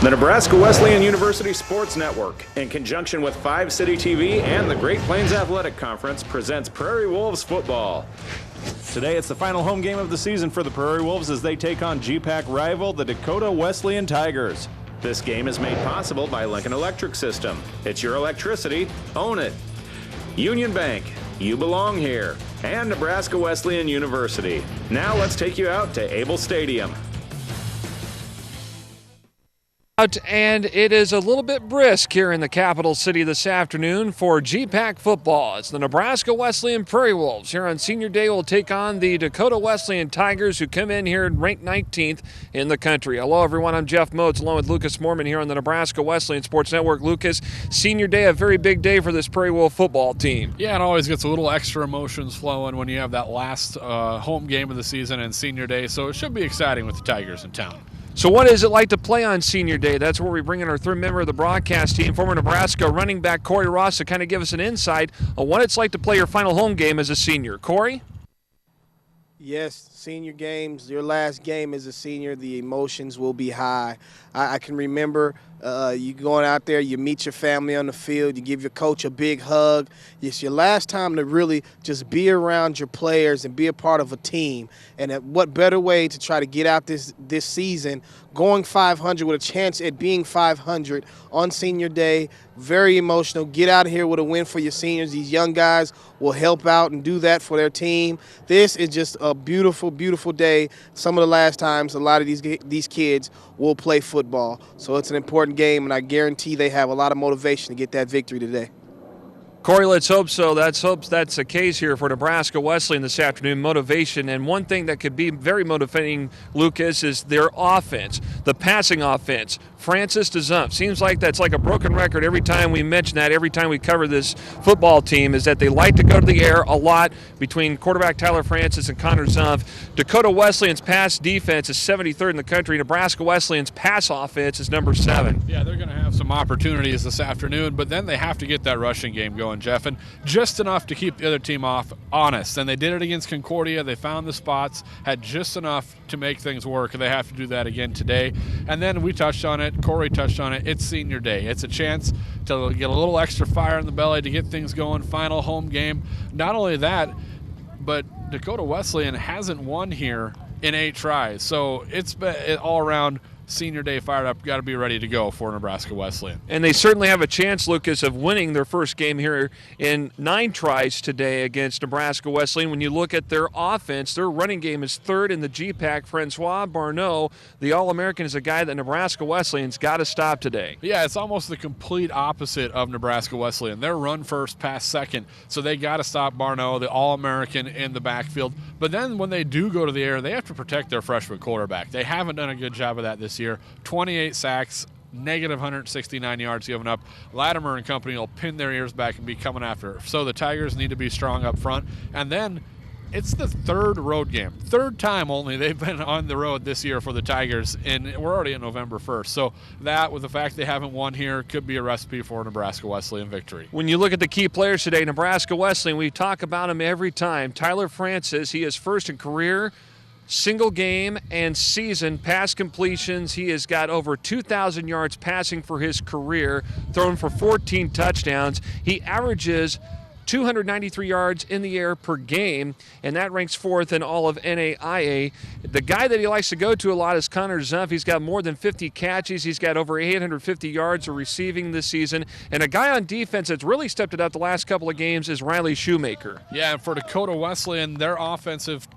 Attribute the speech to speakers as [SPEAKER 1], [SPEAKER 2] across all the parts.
[SPEAKER 1] The Nebraska Wesleyan University Sports Network, in conjunction with 5 City TV and the Great Plains Athletic Conference, presents Prairie Wolves football. Today it's the final home game of the season for the Prairie Wolves as they take on GPAC rival, the Dakota Wesleyan Tigers. This game is made possible by Lincoln Electric System. It's your electricity, own it. Union Bank, you belong here. And Nebraska Wesleyan University. Now let's take you out to Able Stadium.
[SPEAKER 2] And it is a little bit brisk here in the capital city this afternoon for GPAC football. It's the Nebraska Wesleyan Prairie Wolves here on Senior Day will take on the Dakota Wesleyan Tigers, who come in here ranked 19th in the country. Hello everyone, I'm Jeff Moats along with Lucas Moorman here on the Nebraska Wesleyan Sports Network. Lucas, Senior Day, a very big day for this Prairie Wolf football team.
[SPEAKER 3] Yeah, it always gets a little extra emotions flowing when you have that last home game of the season and Senior Day, so it should be exciting with the Tigers in town.
[SPEAKER 2] So what is it like to play on Senior Day? That's where we bring in our third member of the broadcast team, former Nebraska running back Corey Ross, to kind of give us an insight on what it's like to play your final home game as a senior. Corey?
[SPEAKER 4] Yes, senior games, your last game as a senior, the emotions will be high. I can remember you going out there, you meet your family on the field, you give your coach a big hug. It's your last time to really just be around your players and be a part of a team. And what better way to try to get out this season, going 500 with a chance at being 500 on Senior Day. Very emotional. Get out of here with a win for your seniors. These young guys will help out and do that for their team. This is just a beautiful, beautiful day. Some of the last times a lot of these kids will play football. So it's an important game, and I guarantee they have a lot of motivation to get that victory today.
[SPEAKER 2] Corey, let's hope so. Let's hope that's the case here for Nebraska Wesleyan this afternoon, motivation. And one thing that could be very motivating, Lucas, is their offense, the passing offense. Francis to Zumpf. Seems like that's like a broken record every time we mention that, every time we cover this football team, is that they like to go to the air a lot between quarterback Tyler Francis and Connor Zumpf. Dakota Wesleyan's pass defense is 73rd in the country. Nebraska Wesleyan's pass offense is number 7.
[SPEAKER 3] Yeah, they're going to have some opportunities this afternoon, but then they have to get that rushing game going, Jeff, and just enough to keep the other team off honest. And they did it against Concordia. They found the spots, had just enough to make things work, and they have to do that again today. And then we touched on it, Corey touched on it, it's Senior Day. It's a chance to get a little extra fire in the belly to get things going, final home game. Not only that, but Dakota Wesleyan hasn't won here in 8 tries. So it's been all around Senior Day fired up, got to be ready to go for Nebraska Wesleyan.
[SPEAKER 2] And they certainly have a chance, Lucas, of winning their first game here in 9 tries today against Nebraska Wesleyan. When you look at their offense, their running game is 3rd in the GPAC. Francois Barneau, the All-American, is a guy that Nebraska Wesleyan's got to stop today.
[SPEAKER 3] Yeah, it's almost the complete opposite of Nebraska Wesleyan. They're run first, pass second, so they got to stop Barneau, the All-American, in the backfield. But then when they do go to the air, they have to protect their freshman quarterback. They haven't done a good job of that this year. 28 sacks, negative 169 yards given up. Latimer and company will pin their ears back and be coming after. So the Tigers need to be strong up front. And then it's the 3rd road game. 3rd time only they've been on the road this year for the Tigers, and we're already at November 1st. So that, with the fact they haven't won here, could be a recipe for a Nebraska Wesleyan victory.
[SPEAKER 2] When you look at the key players today, Nebraska Wesleyan, we talk about him every time. Tyler Francis, he is first in career single game and season pass completions. He has got over 2,000 yards passing for his career, thrown for 14 touchdowns. He averages 293 yards in the air per game, and that ranks 4th in all of NAIA. The guy that he likes to go to a lot is Connor Zumpf. He's got more than 50 catches. He's got over 850 yards of receiving this season. And a guy on defense that's really stepped it up the last couple of games is Riley Shoemaker.
[SPEAKER 3] Yeah, and for Dakota Wesleyan, their offensive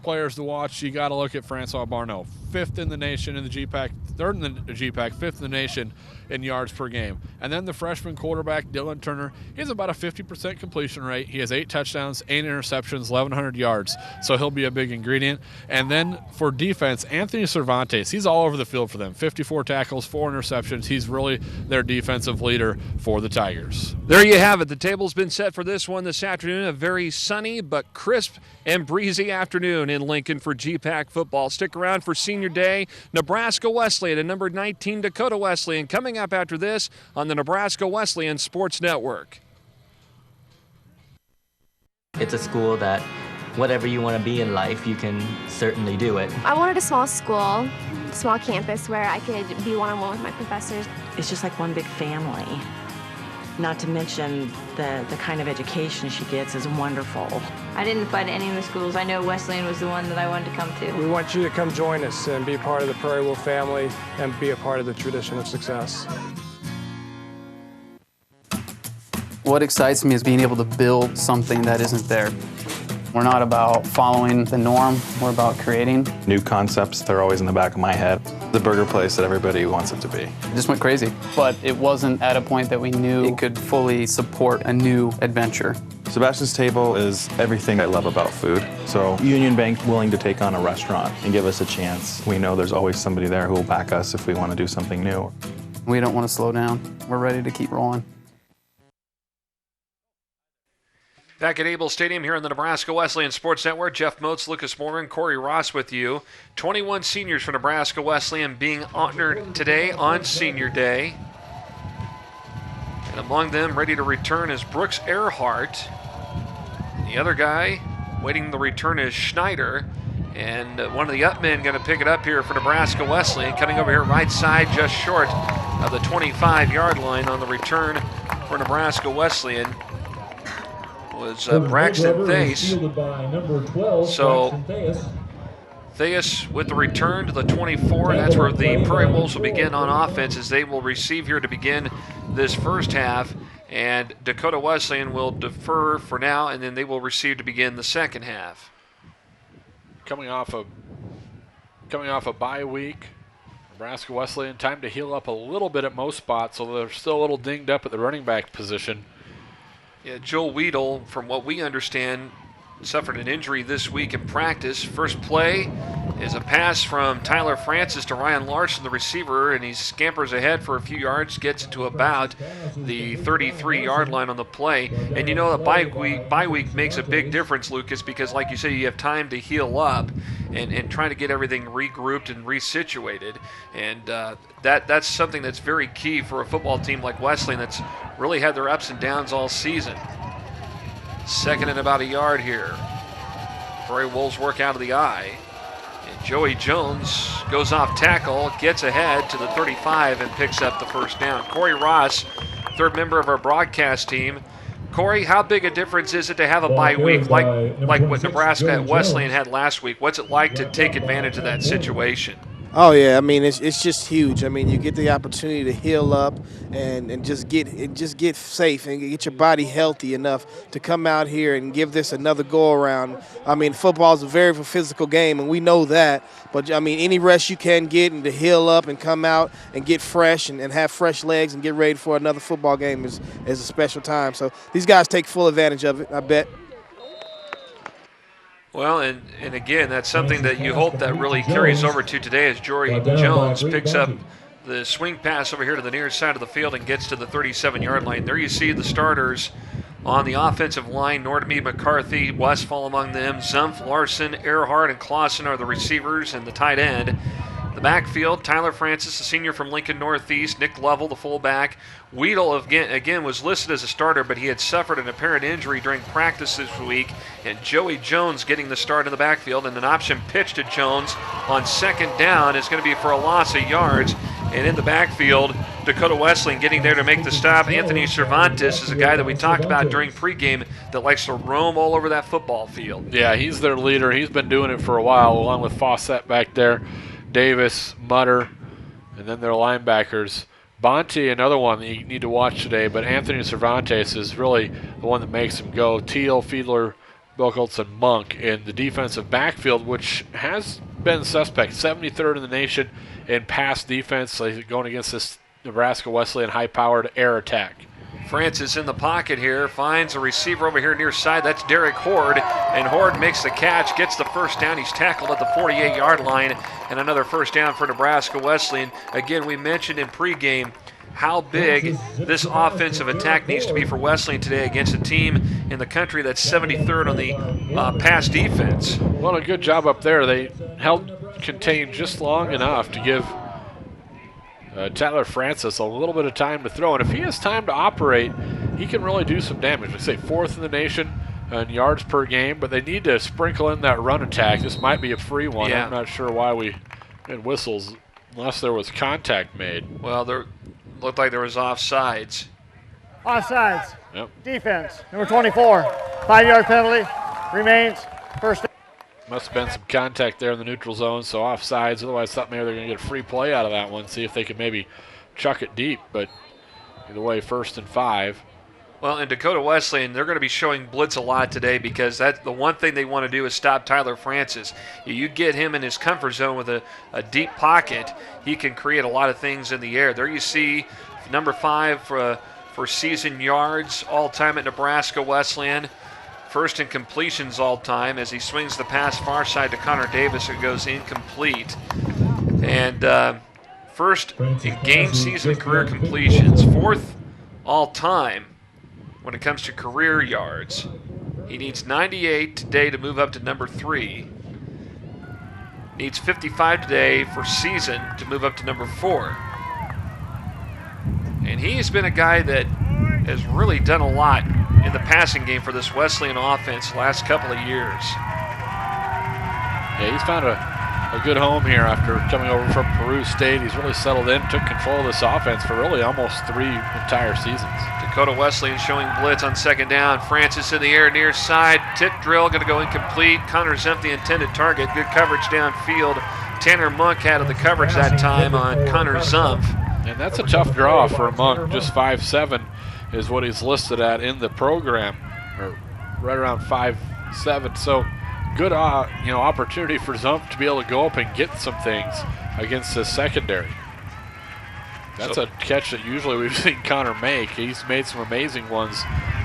[SPEAKER 3] players to watch, you got to look at Francois Barneau. 5th in the nation in the GPAC, 3rd in the GPAC, 5th in the nation in yards per game. And then the freshman quarterback, Dylan Turner, he has about a 50% completion rate. He has 8 touchdowns, 8 interceptions, 1,100 yards. So he'll be a big ingredient. And then for defense, Anthony Cervantes, he's all over the field for them. 54 tackles, 4 interceptions. He's really their defensive leader for the Tigers.
[SPEAKER 2] There you have it. The table's been set for this one this afternoon. A very sunny but crisp and breezy afternoon in Lincoln for GPAC football. Stick around for Senior Day. Nebraska Wesleyan and number 19 Dakota Wesleyan coming up after this on the Nebraska Wesleyan Sports Network.
[SPEAKER 5] It's a school that whatever you want to be in life, you can certainly do it.
[SPEAKER 6] I wanted a small school, small campus where I could be one-on-one with my professors.
[SPEAKER 7] It's just like one big family. Not to mention the kind of education she gets is wonderful.
[SPEAKER 8] I didn't apply to any of the schools. I know Wesleyan was the one that I wanted to come to.
[SPEAKER 9] We want you to come join us and be part of the Prairie Wolf family and be a part of the tradition of success.
[SPEAKER 10] What excites me is being able to build something that isn't there. We're not about following the norm, we're about creating.
[SPEAKER 11] New concepts, they're always in the back of my head. The burger place that everybody wants it to be.
[SPEAKER 10] It just went crazy, but it wasn't at a point that we knew it could fully support a new adventure.
[SPEAKER 11] Sebastian's Table is everything I love about food. So Union Bank willing to take on a restaurant and give us a chance. We know there's always somebody there who will back us if we want to do something new.
[SPEAKER 10] We don't want to slow down. We're ready to keep rolling.
[SPEAKER 2] Back at Able Stadium here on the Nebraska Wesleyan Sports Network, Jeff Moats, Lucas Moore, Corey Ross with you. 21 seniors for Nebraska Wesleyan being honored today on Senior Day. And among them, ready to return, is Brooks Earhart. The other guy waiting the return is Schneider. And one of the up men going to pick it up here for Nebraska Wesleyan, cutting over here right side just short of the 25-yard line on the return for Nebraska Wesleyan. Was Braxton Theus. So Theus with the return to the 24. That's where the Prairie Wolves will begin on offense, as they will receive here to begin this first half. And Dakota Wesleyan will defer for now, and then they will receive to begin the second half.
[SPEAKER 3] Coming off a bye week, Nebraska Wesleyan, time to heal up a little bit at most spots, although they're still a little dinged up at the running back position.
[SPEAKER 2] Yeah, Joel Weedle, from what we understand, suffered an injury this week in practice. First play is a pass from Tyler Francis to Ryan Larson, the receiver, and he scampers ahead for a few yards, gets it to about the 33-yard line on the play. And you know, the bye week makes a big difference, Lucas, because like you say, you have time to heal up and trying to get everything regrouped and resituated. And that's something that's very key for a football team like Wesleyan that's really had their ups and downs all season. Second and about a yard here. Prairie Wolves work out of the eye. And Joey Jones goes off tackle, gets ahead to the 35 and picks up the first down. Corey Ross, third member of our broadcast team. Corey, how big a difference is it to have a bye week like what Nebraska Wesleyan had last week? What's it like to take advantage of that situation?
[SPEAKER 4] Oh yeah, I mean it's just huge. I mean you get the opportunity to heal up and just get safe and get your body healthy enough to come out here and give this another go around. I mean football is a very physical game and we know that. But I mean any rest you can get and to heal up and come out and get fresh and have fresh legs and get ready for another football game is a special time. So these guys take full advantage of it, I bet.
[SPEAKER 2] Well, and again, that's something that you hope that really carries over to today as Jory Jones picks up the swing pass over here to the near side of the field and gets to the 37-yard line. There you see the starters on the offensive line. Nordby, McCarthy, Westfall among them. Zumpf, Larson, Earhart, and Clausen are the receivers and the tight end. The backfield, Tyler Francis, a senior from Lincoln Northeast. Nick Lovell, the fullback. Weedle, again, was listed as a starter, but he had suffered an apparent injury during practice this week. And Joey Jones getting the start in the backfield. And an option pitch to Jones on second down is going to be for a loss of yards. And in the backfield, Dakota Wesleyan getting there to make the stop. Anthony Cervantes is a guy that we talked about during pregame that likes to roam all over that football field.
[SPEAKER 3] Yeah, he's their leader. He's been doing it for a while, along with Fawcett back there. Davis, Mutter, and then their linebackers. Bonte, another one that you need to watch today, but Anthony Cervantes is really the one that makes him go. Teal, Fiedler, Buchholz, and Monk in the defensive backfield, which has been suspect. 73rd in the nation in pass defense, going against this Nebraska Wesleyan high-powered air attack.
[SPEAKER 2] Francis in the pocket here, finds a receiver over here near side. That's Derek Horde, and Horde makes the catch, gets the first down. He's tackled at the 48-yard line, and another first down for Nebraska Wesleyan. Again, we mentioned in pregame how big this offensive attack needs to be for Wesleyan today against a team in the country that's 73rd on the pass defense.
[SPEAKER 3] Well, a good job up there. They held contained just long enough to give Tyler Francis a little bit of time to throw. And if he has time to operate, he can really do some damage. I say fourth in the nation in yards per game, but they need to sprinkle in that run attack. This might be a free one.
[SPEAKER 2] Yeah.
[SPEAKER 3] I'm not sure why we had whistles unless there was contact made.
[SPEAKER 2] Well, there looked like there was offsides.
[SPEAKER 12] Offsides.
[SPEAKER 3] Yep.
[SPEAKER 12] Defense, number 24. 5-yard penalty. Remains first.
[SPEAKER 3] Must have been some contact there in the neutral zone, so offsides. Otherwise, thought maybe they're going to get a free play out of that one, see if they could maybe chuck it deep. But either way, 1st and 5.
[SPEAKER 2] Well, in Dakota Wesleyan, they're going to be showing blitz a lot today because that's the one thing they want to do is stop Tyler Francis. You get him in his comfort zone with a deep pocket, he can create a lot of things in the air. There you see number 5 for season yards all-time at Nebraska Wesleyan. First in completions all-time as he swings the pass far side to Connor Davis. It goes incomplete. And first in game season career completions. 4th all-time when it comes to career yards. He needs 98 today to move up to number 3. Needs 55 today for season to move up to number 4. And he's been a guy that has really done a lot in the passing game for this Wesleyan offense the last couple of years.
[SPEAKER 3] Yeah, he's found a good home here after coming over from Peru State. He's really settled in, took control of this offense for really almost 3 entire seasons.
[SPEAKER 2] Dakota Wesleyan showing blitz on 2nd down. Francis in the air near side. Tip drill going to go incomplete. Connor Zumpf the intended target. Good coverage downfield. Tanner Monk had the coverage that time on Connor Zumpf.
[SPEAKER 3] And that's a tough draw for a Monk. Just 5'7" is what he's listed at in the program, or right around 5'7". So good opportunity for Zumpf to be able to go up and get some things against the secondary. That's a catch that usually we've seen Connor make. He's made some amazing ones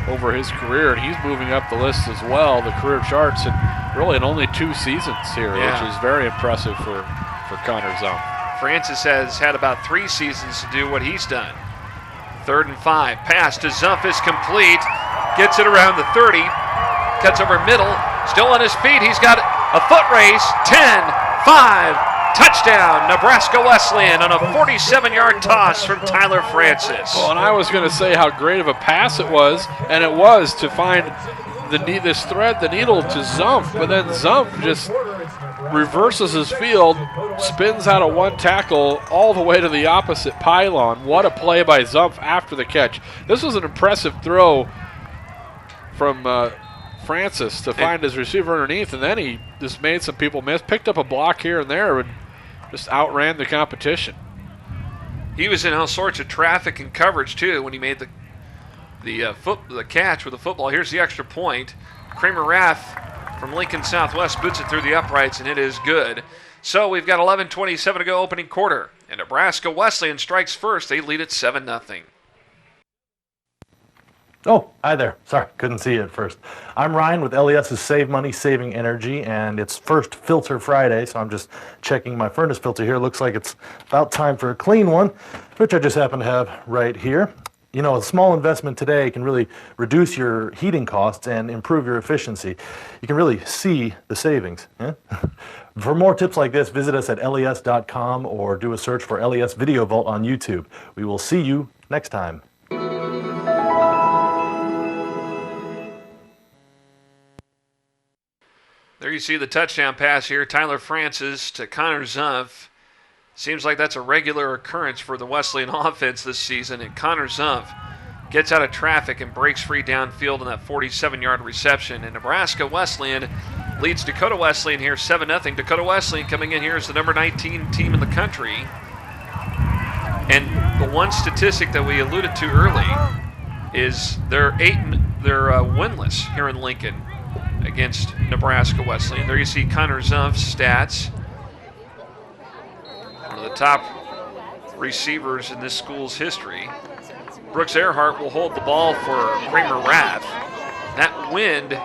[SPEAKER 3] over his career, and he's moving up the list as well, the career charts, and really in only 2 seasons here, which is very impressive for Connor Zumpf.
[SPEAKER 2] Francis has had about 3 seasons to do what he's done. 3rd and 5. Pass to Zumpf is complete. Gets it around the 30. Cuts over middle. Still on his feet. He's got a foot race. 10, 5. Touchdown, Nebraska Wesleyan on a 47-yard toss from Tyler Francis.
[SPEAKER 3] Well, and I was going to say how great of a pass it was, and it was to find the needle to Zumpf, but then Zumpf just reverses his field, spins out of 1 tackle all the way to the opposite pylon. What a play by Zumpf after the catch. This was an impressive throw from Francis to find his receiver underneath, and then he just made some people miss, picked up a block here and there, and just outran the competition.
[SPEAKER 2] He was in all sorts of traffic and coverage too when he made the catch with the football. Here's the extra point. Kramer Raff from Lincoln Southwest boots it through the uprights, and it is good. So we've got 11:27 to go opening quarter, and Nebraska Wesleyan strikes first. They lead at 7-0.
[SPEAKER 13] Oh, hi there. Sorry, couldn't see you at first. I'm Ryan with LES's Save Money, Saving Energy, and it's first filter Friday, so I'm just checking my furnace filter here. Looks like it's about time for a clean one, which I just happen to have right here. You know, a small investment today can really reduce your heating costs and improve your efficiency. You can really see the savings. Yeah? For more tips like this, visit us at les.com or do a search for LES Video Vault on YouTube. We will see you next time.
[SPEAKER 2] There you see the touchdown pass here. Tyler Francis to Connor Zumpf. Seems like that's a regular occurrence for the Wesleyan offense this season. And Connor Zumpf gets out of traffic and breaks free downfield in that 47-yard reception. And Nebraska Wesleyan leads Dakota Wesleyan here 7-0. Dakota Wesleyan coming in here as the number 19 team in the country. And the one statistic that we alluded to early is they're winless here in Lincoln against Nebraska Wesleyan. There you see Connor Zumpf's stats. One of the top receivers in this school's history. Brooks Earhart will hold the ball for Kramer Rath. That wind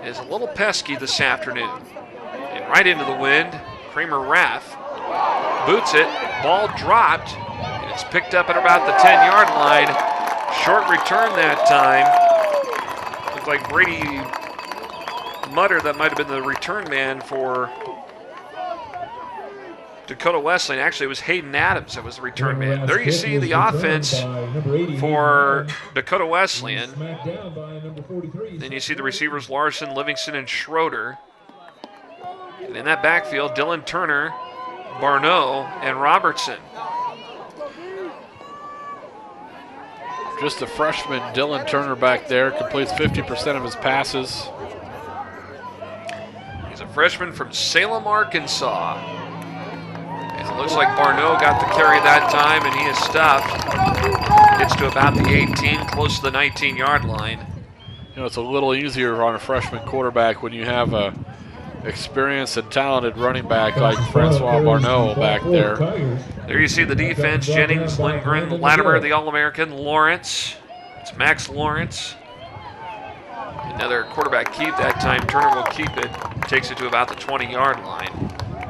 [SPEAKER 2] is a little pesky this afternoon. And right into the wind, Kramer Rath boots it, ball dropped, and it's picked up at about the 10-yard line. Short return that time. Looked like Brady Mutter, that might have been the return man for Dakota Wesleyan. Actually, it was Hayden Adams that was the return man. There you see the offense for Dakota Wesleyan. Then you see the receivers Larson, Livingston, and Schroeder. And in that backfield, Dylan Turner, Barneau, and Robertson.
[SPEAKER 3] Just a freshman, Dylan Turner back there, completes 50% of his passes.
[SPEAKER 2] He's a freshman from Salem, Arkansas. And it looks like Barneau got the carry that time, and he is stuffed. Gets to about the 18, close to the 19-yard line.
[SPEAKER 3] You know, it's a little easier on a freshman quarterback when you have a experienced and talented running back like Francois Barneau back there.
[SPEAKER 2] There you see the defense, Jennings, Lindgren, Latimer, the All-American, Lawrence. It's Max Lawrence. Another quarterback keep that time. Turner will keep it. Takes it to about the 20-yard line.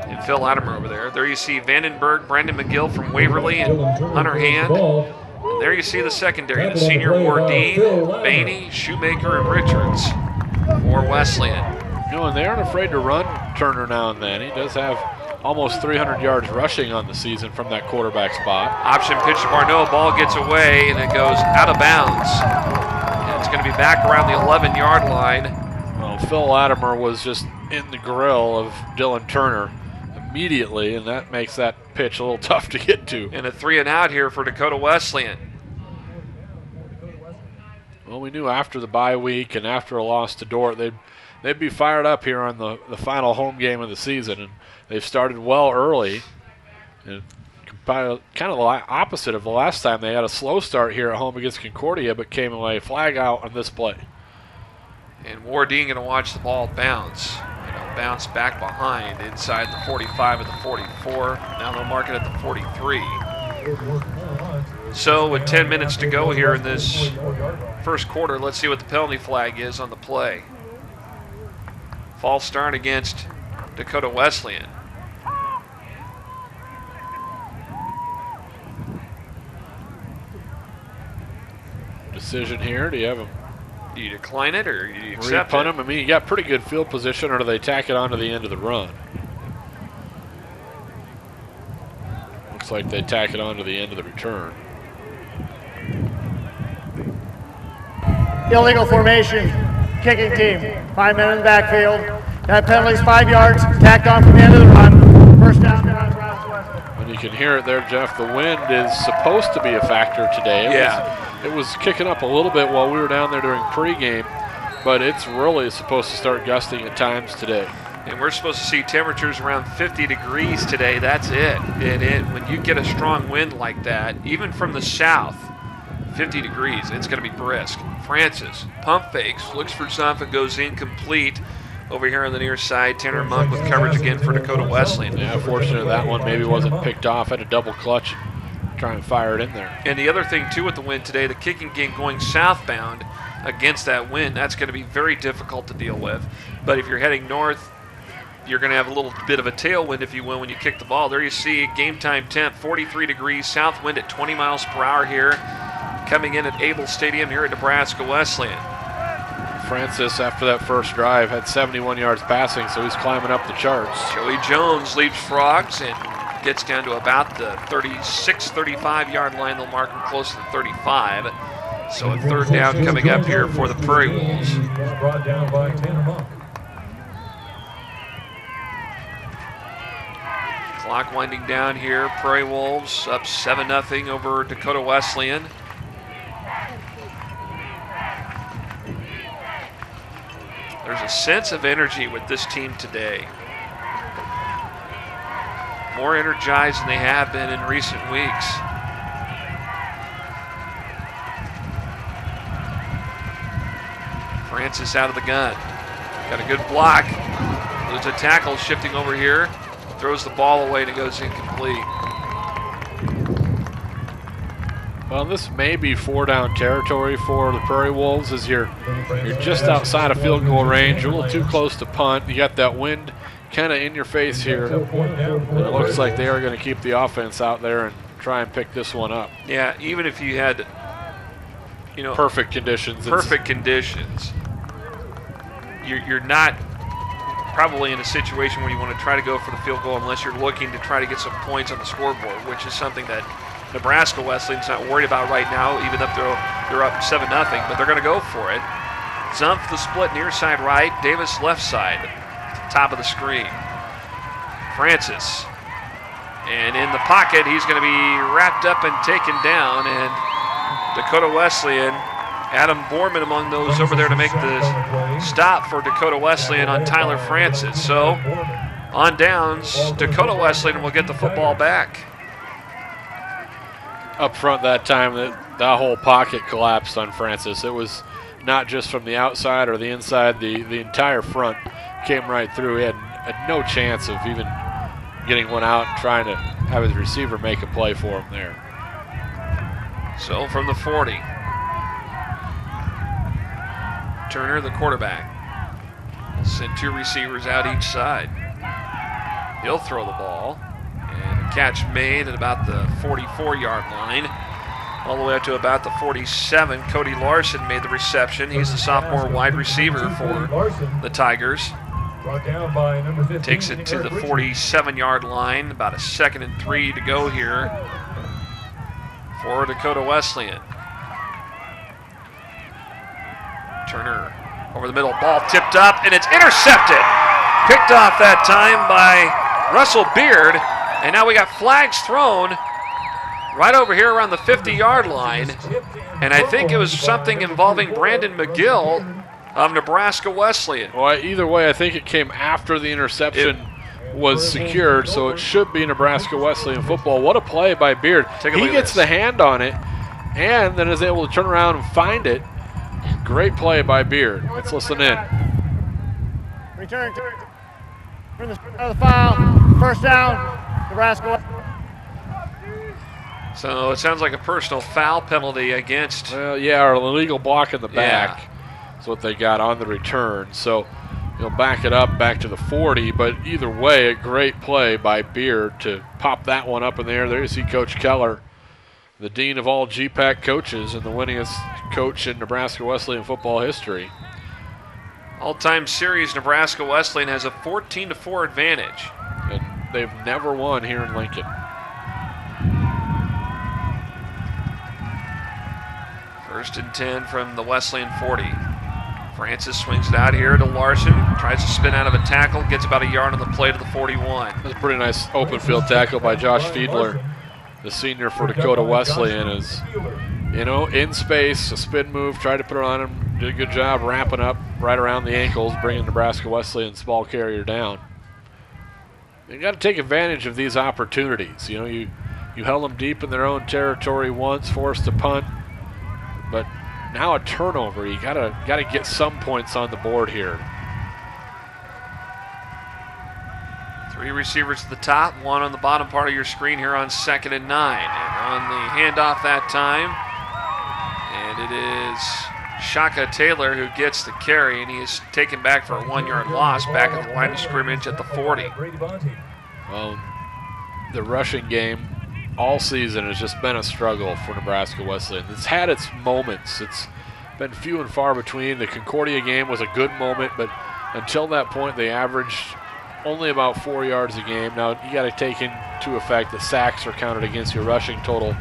[SPEAKER 2] And Phil Latimer over there. There you see Vandenberg, Brandon McGill from Waverly, and Hunter Hand. And there you see the secondary, the senior Wardeen, Bainey, Shoemaker, and Richards for Wesleyan.
[SPEAKER 3] You know, and they aren't afraid to run Turner now and then. He does have almost 300 yards rushing on the season from that quarterback spot.
[SPEAKER 2] Option pitch to Barneau. Ball gets away, and it goes out of bounds. And it's going to be back around the 11-yard line.
[SPEAKER 3] Well, Phil Latimer was just in the grill of Dylan Turner immediately, and that makes that pitch a little tough to get to.
[SPEAKER 2] And a 3-and-out here for Dakota Wesleyan.
[SPEAKER 3] Well, we knew after the bye week and after a loss to Dordt, they'd be fired up here on the final home game of the season, and they've started well early. And kind of the opposite of the last time. They had a slow start here at home against Concordia, but came away flag out on this play.
[SPEAKER 2] And Wardeen going to watch the ball bounce. It'll bounce back behind inside the 45 of the 44. Now they'll mark it at the 43. So with 10 minutes to go here in this first quarter, let's see what the penalty flag is on the play. False start against Dakota Wesleyan.
[SPEAKER 3] Decision here. Do you have him?
[SPEAKER 2] Do you decline it or do you accept
[SPEAKER 3] repunt
[SPEAKER 2] it?
[SPEAKER 3] him? I mean, you got pretty good field position, or do they tack it on to the end of the run? Looks like they tack it on to the end of the return.
[SPEAKER 12] Illegal formation, kicking team. 5 men in the backfield. That penalty's 5 yards, tacked on from the end of the run. First down.
[SPEAKER 3] And you can hear it there, Jeff. The wind is supposed to be a factor today. It was kicking up a little bit while we were down there during pregame, but it's really supposed to start gusting at times today.
[SPEAKER 2] And we're supposed to see temperatures around 50 degrees today. That's it. And when you get a strong wind like that, even from the south, 50 degrees, it's going to be brisk. Francis, pump fakes, looks for something, goes incomplete. Over here on the near side, Tanner Monk with coverage again for Dakota Wesleyan.
[SPEAKER 3] Yeah, fortunate that one maybe wasn't picked off. Had a double clutch, try and fire it in there.
[SPEAKER 2] And the other thing, too, with the wind today, the kicking game going southbound against that wind, that's going to be very difficult to deal with. But if you're heading north, you're going to have a little bit of a tailwind, if you will, when you kick the ball. There you see game time temp, 43 degrees, south wind at 20 miles per hour here, coming in at Able Stadium here at Nebraska Wesleyan.
[SPEAKER 3] Francis, after that first drive, had 71 yards passing, so he's climbing up the charts.
[SPEAKER 2] Joey Jones leapfrogs and gets down to about the 36, 35-yard line. They'll mark him close to the 35. So a third down coming up here for the Prairie Wolves.
[SPEAKER 14] Brought down by Tanner Monk.
[SPEAKER 2] Clock winding down here. Prairie Wolves up 7-0 over Dakota Wesleyan. There's a sense of energy with this team today. More energized than they have been in recent weeks. Francis out of the gun. Got a good block. There's a tackle shifting over here. Throws the ball away and it goes incomplete.
[SPEAKER 3] Well, this may be 4-down territory for the Prairie Wolves as you're just outside of field goal range, a little too close to punt. You got that wind kind of in your face here. And it looks like they are going to keep the offense out there and try and pick this one up.
[SPEAKER 2] Yeah, even if you had,
[SPEAKER 3] perfect conditions.
[SPEAKER 2] Perfect conditions. You're not probably in a situation where you want to try to go for the field goal unless you're looking to try to get some points on the scoreboard, which is something that Nebraska Wesleyan's not worried about right now, even if they're up 7-0, but they're going to go for it. Zumpf the split near side right, Davis left side, top of the screen. Francis, and in the pocket, he's going to be wrapped up and taken down, and Dakota Wesleyan, Adam Borman among those over there to make the stop for Dakota Wesleyan on Tyler Francis. So on downs, Dakota Wesleyan will get the football back.
[SPEAKER 3] Up front that time, that whole pocket collapsed on Francis. It was not just from the outside or the inside. The entire front came right through. He had no chance of even getting one out and trying to have his receiver make a play for him there.
[SPEAKER 2] So from the 40, Turner, the quarterback, sent 2 receivers out each side. He'll throw the ball, and a catch made at about the 44-yard line, all the way up to about the 47. Cody Larson made the reception. He's the sophomore wide receiver for the Tigers. Takes it to the 47-yard line, about a 2nd and 3 to go here for Dakota Wesleyan. Turner over the middle, ball tipped up, and it's intercepted. Picked off that time by Russell Beard, and now we got flags thrown right over here around the 50-yard line, and I think it was something involving Brandon McGill of Nebraska Wesleyan.
[SPEAKER 3] Well, either way, I think it came after the interception was secured, so it should be Nebraska Wesleyan football. What a play by Beard. He gets the hand on it and then is able to turn around and find it. Great play by Beard. Let's listen in.
[SPEAKER 12] Return the foul. First down, Nebraska.
[SPEAKER 2] So it sounds like a personal foul penalty against.
[SPEAKER 3] Well, yeah, or an illegal block in the back. That's what they got on the return. So he'll back it up back to the 40, but either way, a great play by Beard to pop that one up in the air. There you see Coach Keller, the dean of all GPAC coaches and the winningest coach in Nebraska Wesleyan football history.
[SPEAKER 2] All-time series, Nebraska Wesleyan has a 14-4 advantage.
[SPEAKER 3] And they've never won here in Lincoln.
[SPEAKER 2] First and 10 from the Wesleyan 40. Francis swings it out here to Larson, tries to spin out of a tackle, gets about a yard on the play to the 41.
[SPEAKER 3] That's a pretty nice open field tackle by Josh Fiedler, the senior for Dakota Wesleyan. Is, in space, a spin move, tried to put it on him, did a good job wrapping up right around the ankles, bringing Nebraska Wesleyan's ball carrier down. You got to take advantage of these opportunities. You held them deep in their own territory once, forced a punt, but now a turnover. You gotta get some points on the board here.
[SPEAKER 2] 3 receivers at the top, 1 on the bottom part of your screen here on 2nd and 9. And on the handoff that time, and it is Shaka Taylor who gets the carry, and he is taken back for a 1-yard loss back at the line of scrimmage at the 40.
[SPEAKER 3] Well, the rushing game all season has just been a struggle for Nebraska Wesleyan. It's had its moments. It's been few and far between. The Concordia game was a good moment, but until that point, they averaged only about 4 yards a game. Now, you got to take into effect that sacks are counted against your rushing total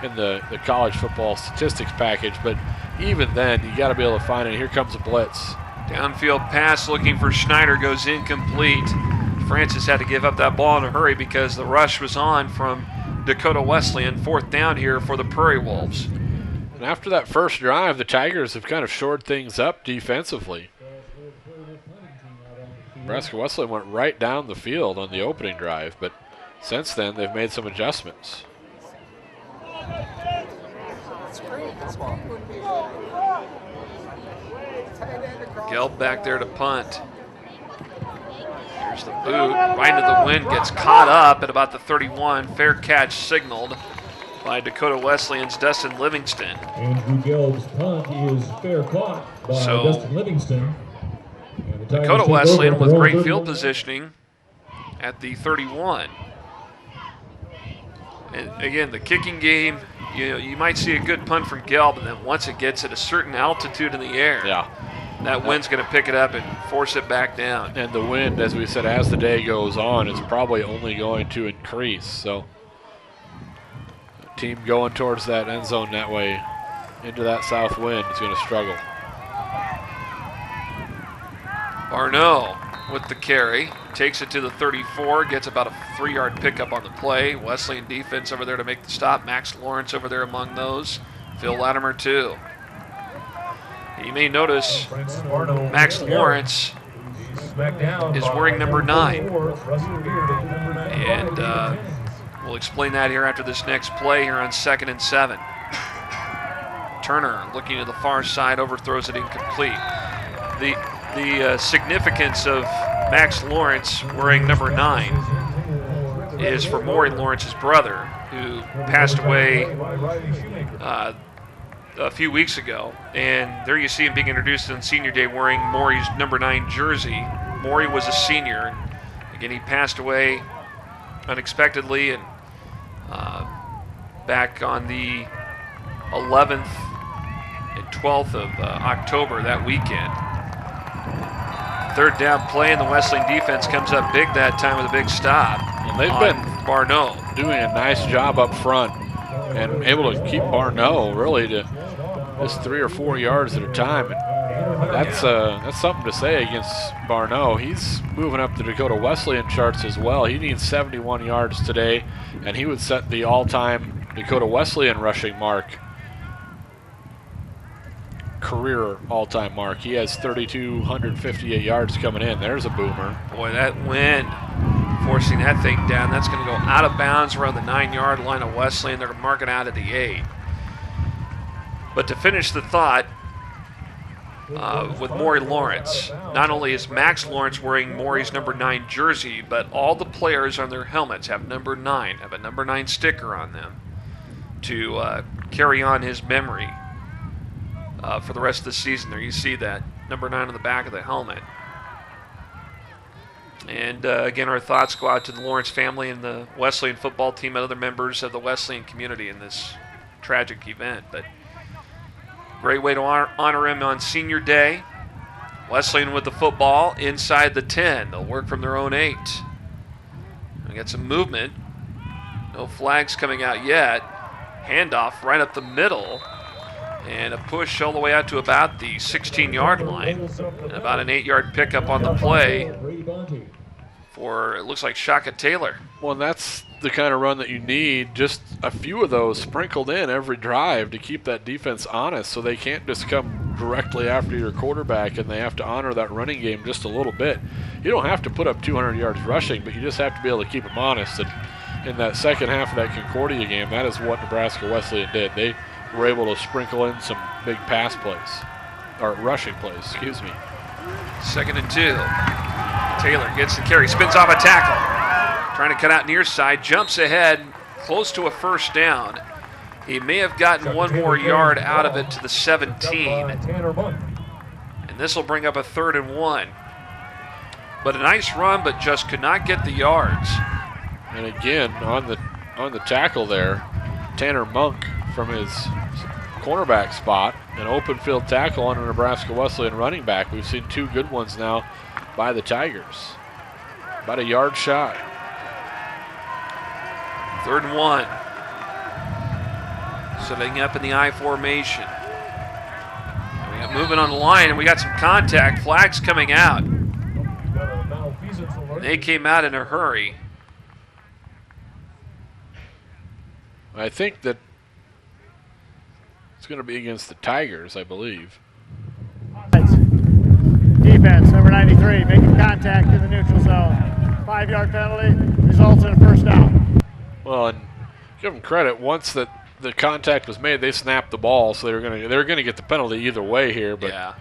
[SPEAKER 3] in the college football statistics package, but even then, you got to be able to find it. Here comes a blitz.
[SPEAKER 2] Downfield pass looking for Schneider goes incomplete. Francis had to give up that ball in a hurry because the rush was on from Dakota Wesleyan. 4th down here for the Prairie Wolves.
[SPEAKER 3] And after that first drive, the Tigers have kind of shored things up defensively. Nebraska Wesleyan went right down the field on the opening drive, but since then they've made some adjustments.
[SPEAKER 2] Gelb back there to punt. Here's the boot, right into the wind, gets caught up at about the 31. Fair catch signaled by Dakota Wesleyan's Dustin Livingston.
[SPEAKER 14] Andrew Gelb's punt is fair caught by Dustin Livingston.
[SPEAKER 2] Dakota Wesleyan with great field positioning at the 31. And again, the kicking game, you might see a good punt from Gelb, and then once it gets at a certain altitude in the air, That wind's going to pick it up and force it back down.
[SPEAKER 3] And the wind, as we said, as the day goes on, is probably only going to increase. So the team going towards that end zone that way into that south wind is going to struggle.
[SPEAKER 2] Barneau with the carry. Takes it to the 34, gets about a 3-yard pickup on the play. Wesleyan defense over there to make the stop. Max Lawrence over there among those. Phil Latimer too. You may notice Max Lawrence is wearing number 9. And we'll explain that here after this next play here on 2nd and 7. Turner looking to the far side, overthrows it incomplete. The significance of Max Lawrence wearing number 9 is for Maury Lawrence's brother, who passed away a few weeks ago. And there you see him being introduced on senior day wearing Maury's number 9 jersey. Maury was a senior. Again, he passed away unexpectedly and back on the 11th and 12th of October that weekend. 3rd down play, and the Wesleyan defense comes up big that time with a big stop.
[SPEAKER 3] Well, they've been
[SPEAKER 2] Barneau
[SPEAKER 3] doing a nice job up front and able to keep Barneau really to just 3 or 4 yards at a time. And that's something to say against Barneau. He's moving up the Dakota Wesleyan charts as well. He needs 71 yards today, and he would set the all-time Dakota Wesleyan rushing mark. Career all-time mark. He has 3,258 yards coming in. There's a boomer.
[SPEAKER 2] Boy, that wind forcing that thing down. That's going to go out of bounds around the 9-yard line of Wesleyan. They're marking out at the 8. But to finish the thought, with Maury Lawrence, not only is Max Lawrence wearing Maury's number 9 jersey, but all the players on their helmets have number 9, have a number 9 sticker on them to carry on his memory for the rest of the season. There you see that number 9 on the back of the helmet. And again, our thoughts go out to the Lawrence family and the Wesleyan football team and other members of the Wesleyan community in this tragic event. But great way to honor him on senior day. Wesleyan with the football inside the 10. They'll work from their own 8. We got some movement. No flags coming out yet. Handoff right up the middle. And a push all the way out to about the 16-yard line. And about an 8-yard pickup on the play for, it looks like, Shaka Taylor.
[SPEAKER 3] Well, and that's the kind of run that you need, just a few of those sprinkled in every drive to keep that defense honest, so they can't just come directly after your quarterback, and they have to honor that running game just a little bit. You don't have to put up 200 yards rushing, but you just have to be able to keep them honest. And in that second half of that Concordia game, that is what Nebraska Wesleyan did. They were able to sprinkle in some big pass plays, or rushing plays, excuse me.
[SPEAKER 2] 2nd and 2. Taylor gets the carry, spins off a tackle. Trying to cut out near side, jumps ahead, close to a first down. He may have gotten one more yard out of it to the 17. And this will bring up a 3rd and 1. But a nice run, but just could not get the yards.
[SPEAKER 3] And again, on the tackle there, Tanner Monk from his cornerback spot, an open field tackle on a Nebraska Wesleyan running back. We've seen 2 good ones now by the Tigers. About a yard shy.
[SPEAKER 2] 3rd and 1. Setting up in the I formation. We got movement on the line, and we got some contact. Flags coming out. They came out in a hurry.
[SPEAKER 3] I think that it's going to be against the Tigers, I believe.
[SPEAKER 12] Defense, number 93, making contact in the neutral zone. 5-yard penalty results in a first down.
[SPEAKER 3] Well, and give them credit. Once that the contact was made, they snapped the ball, so they're going to get the penalty either way here. But
[SPEAKER 2] yeah,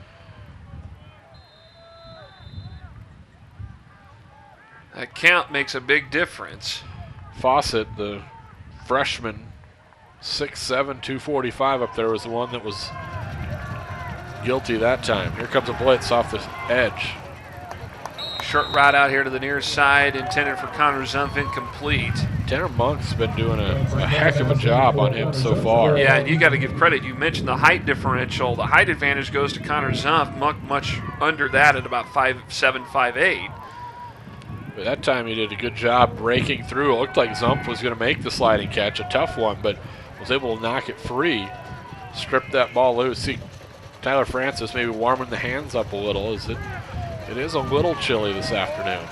[SPEAKER 2] that count makes a big difference.
[SPEAKER 3] Fawcett, the freshman, 6'7", 245 up there, was the one that was guilty that time. Here comes a blitz off the edge.
[SPEAKER 2] Short route out here to the near side, intended for Connor Zumpf, incomplete.
[SPEAKER 3] Tanner Monk's been doing a heck of a job on him so far.
[SPEAKER 2] Yeah, and you got to give credit. You mentioned the height differential. The height advantage goes to Connor Zumpf. Monk much under that at about 5'7", 5'8".
[SPEAKER 3] But that time he did a good job breaking through. It looked like Zumpf was going to make the sliding catch, a tough one, but was able to knock it free, strip that ball loose. See, Tyler Francis maybe warming the hands up a little. It is a little chilly this afternoon.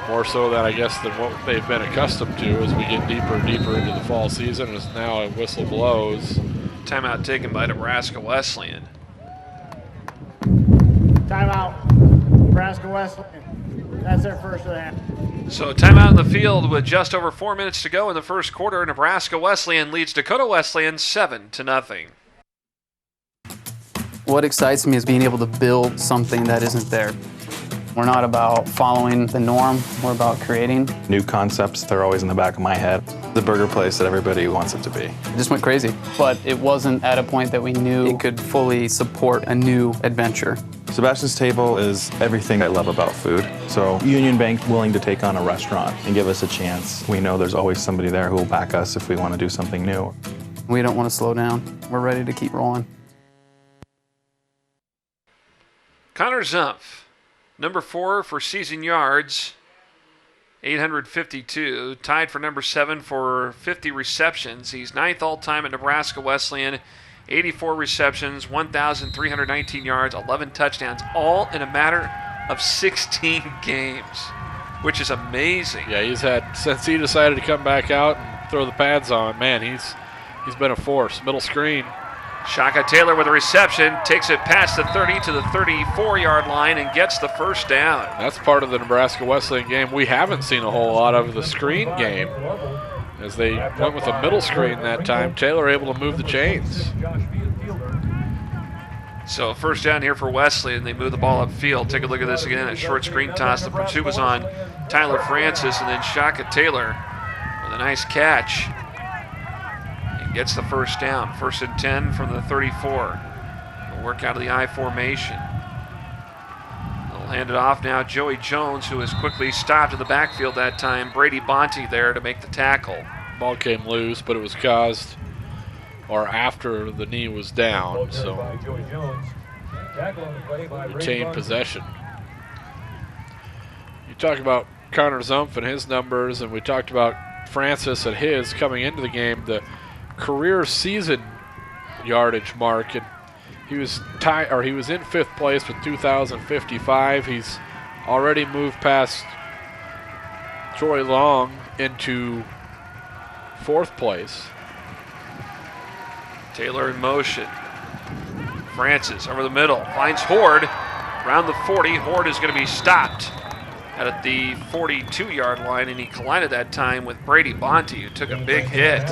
[SPEAKER 3] More so than I guess than what they've been accustomed to as we get deeper and deeper into the fall season. As now a whistle blows.
[SPEAKER 2] Timeout taken by Nebraska Wesleyan.
[SPEAKER 12] Timeout, Nebraska Wesleyan. That's their first of the half.
[SPEAKER 2] So timeout in the field with just over 4 minutes to go in the first quarter. Nebraska Wesleyan leads Dakota Wesleyan 7-0.
[SPEAKER 10] What excites me is being able to build something that isn't there. We're not about following the norm, we're about creating.
[SPEAKER 11] New concepts, they're always in the back of my head. The burger place that everybody wants it to be.
[SPEAKER 10] It just went crazy, but it wasn't at a point that we knew it could fully support a new adventure.
[SPEAKER 11] Sebastian's Table is everything I love about food. So Union Bank willing to take on a restaurant and give us a chance. We know there's always somebody there who will back us if we want to do something new.
[SPEAKER 10] We don't want to slow down. We're ready to keep rolling.
[SPEAKER 2] Connor Zumpf, number 4 for season yards, 852, tied for number 7 for 50 receptions. He's 9th all-time at Nebraska Wesleyan, 84 receptions, 1,319 yards, 11 touchdowns, all in a matter of 16 games, which is amazing.
[SPEAKER 3] Yeah, he's had, since he decided to come back out and throw the pads on, man, he's been a force. Middle screen.
[SPEAKER 2] Shaka Taylor with a reception, takes it past the 30 to the 34-yard line and gets the first down.
[SPEAKER 3] That's part of the Nebraska Wesleyan game we haven't seen a whole lot of, the screen game. As they went with a middle screen that time, Taylor able to move the chains.
[SPEAKER 2] So first down here for Wesleyan. They move the ball upfield. Take a look at this again. A short screen toss. The pursuit was on Tyler Francis, and then Shaka Taylor with a nice catch. Gets the first down. 1st and 10 from the 34. They'll work out of the I formation. They'll hand it off now. Joey Jones, who is quickly stopped in the backfield that time. Brady Bonte there to make the tackle.
[SPEAKER 3] Ball came loose, but it was caused or after the knee was down. So retained possession. You talk about Connor Zumpf and his numbers, and we talked about Francis and his coming into the game. The career season yardage mark, and he was in 5th place with 2,055. He's already moved past Troy Long into 4th place.
[SPEAKER 2] Taylor in motion. Francis over the middle, finds Horde around the 40. Horde is going to be stopped at the 42-yard line, and he collided that time with Brady Bonte, who took a big hit.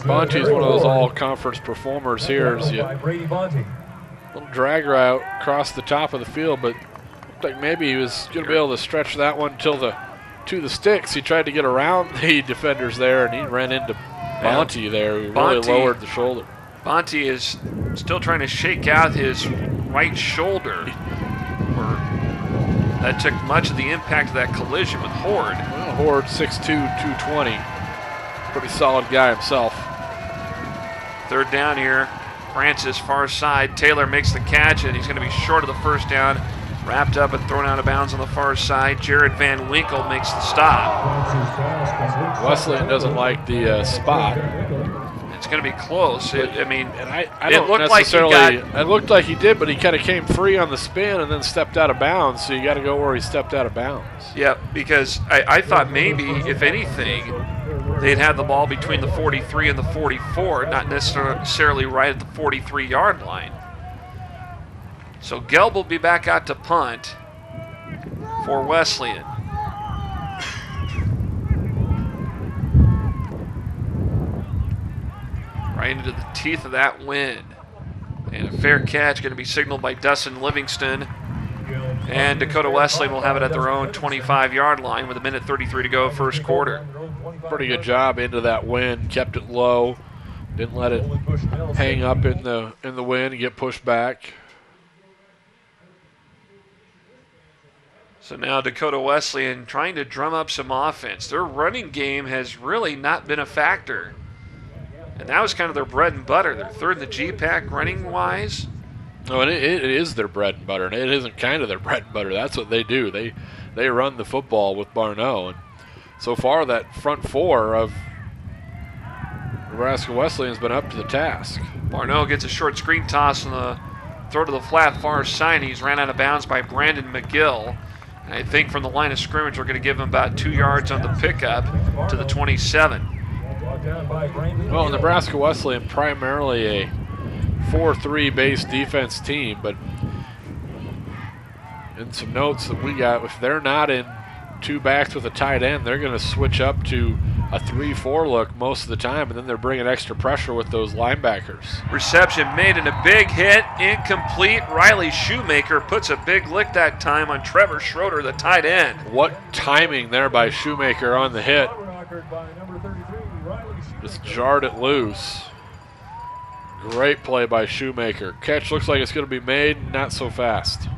[SPEAKER 3] Bonte is one of those all-conference performers here. Little drag route across the top of the field, but looked like maybe he was going to be able to stretch that one to the sticks. He tried to get around the defenders there, and he ran into Bonte there, who really lowered the shoulder.
[SPEAKER 2] Bonte is still trying to shake out his right shoulder. That took much of the impact of that collision with Horde.
[SPEAKER 3] Well, Horde, 6'2", 220. Pretty solid guy himself.
[SPEAKER 2] 3rd down here. Francis, far side. Taylor makes the catch, and he's going to be short of the first down. Wrapped up and thrown out of bounds on the far side. Jared Van Winkle makes the stop.
[SPEAKER 3] Wesleyan doesn't like the spot.
[SPEAKER 2] It's going to be close.
[SPEAKER 3] I it looked like he did, but he kind of came free on the spin and then stepped out of bounds, so you got to go where he stepped out of bounds.
[SPEAKER 2] Yeah, because I thought maybe, if anything, they'd have the ball between the 43 and the 44, not necessarily right at the 43-yard line. So Gelb will be back out to punt for Wesleyan. Right into the teeth of that wind. And a fair catch going to be signaled by Dustin Livingston. And Dakota Wesleyan will have it at their own 25-yard line with 1:33 to go, first quarter.
[SPEAKER 3] Pretty good job into that wind. Kept it low. Didn't let it hang up in the wind and get pushed back.
[SPEAKER 2] So now Dakota Wesleyan trying to drum up some offense. Their running game has really not been a factor. And that was kind of their bread and butter. They're third in the GPAC running-wise.
[SPEAKER 3] No, and it is their bread and butter, and it isn't kind of their bread and butter. That's what they do. They run the football with Barneau. And so far, that front four of Nebraska Wesleyan has been up to the task.
[SPEAKER 2] Barneau gets a short screen toss on the throw to the flat far side. He's ran out of bounds by Brandon McGill. And I think from the line of scrimmage, we're going to give him about 2 yards on the pickup to the 27.
[SPEAKER 3] Well, Nebraska Wesleyan primarily a 4-3 base defense team, but in some notes that we got, if they're not in two backs with a tight end, they're going to switch up to a 3-4 look most of the time, and then they're bringing extra pressure with those linebackers.
[SPEAKER 2] Reception made and a big hit, incomplete. Riley Shoemaker puts a big lick that time on Trevor Schroeder, the tight end.
[SPEAKER 3] What timing there by Shoemaker on the hit. Just jarred it loose. Great play by Shoemaker. Catch looks like it's going to be made, not so fast.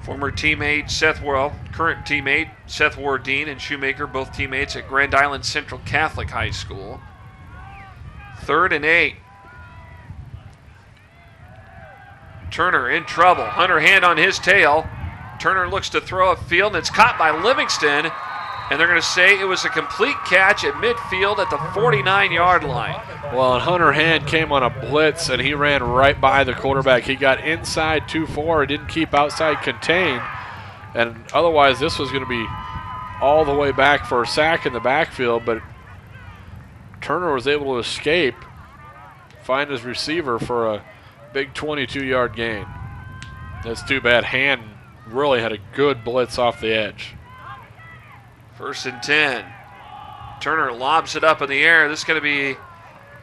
[SPEAKER 2] Former teammate current teammate Seth Wardeen and Shoemaker, both teammates at Grand Island Central Catholic High School. 3rd and 8. Turner in trouble. Hunter hand on his tail. Turner looks to throw upfield, and it's caught by Livingston. And they're going to say it was a complete catch at midfield at the 49-yard line.
[SPEAKER 3] Well, and Hunter Hand came on a blitz, and he ran right by the quarterback. He got inside 2-4, didn't keep outside contain. And otherwise, this was going to be all the way back for a sack in the backfield. But Turner was able to escape, find his receiver for a big 22-yard gain. That's too bad. Hand really had a good blitz off the edge.
[SPEAKER 2] 1st and 10. Turner lobs it up in the air. This is going to be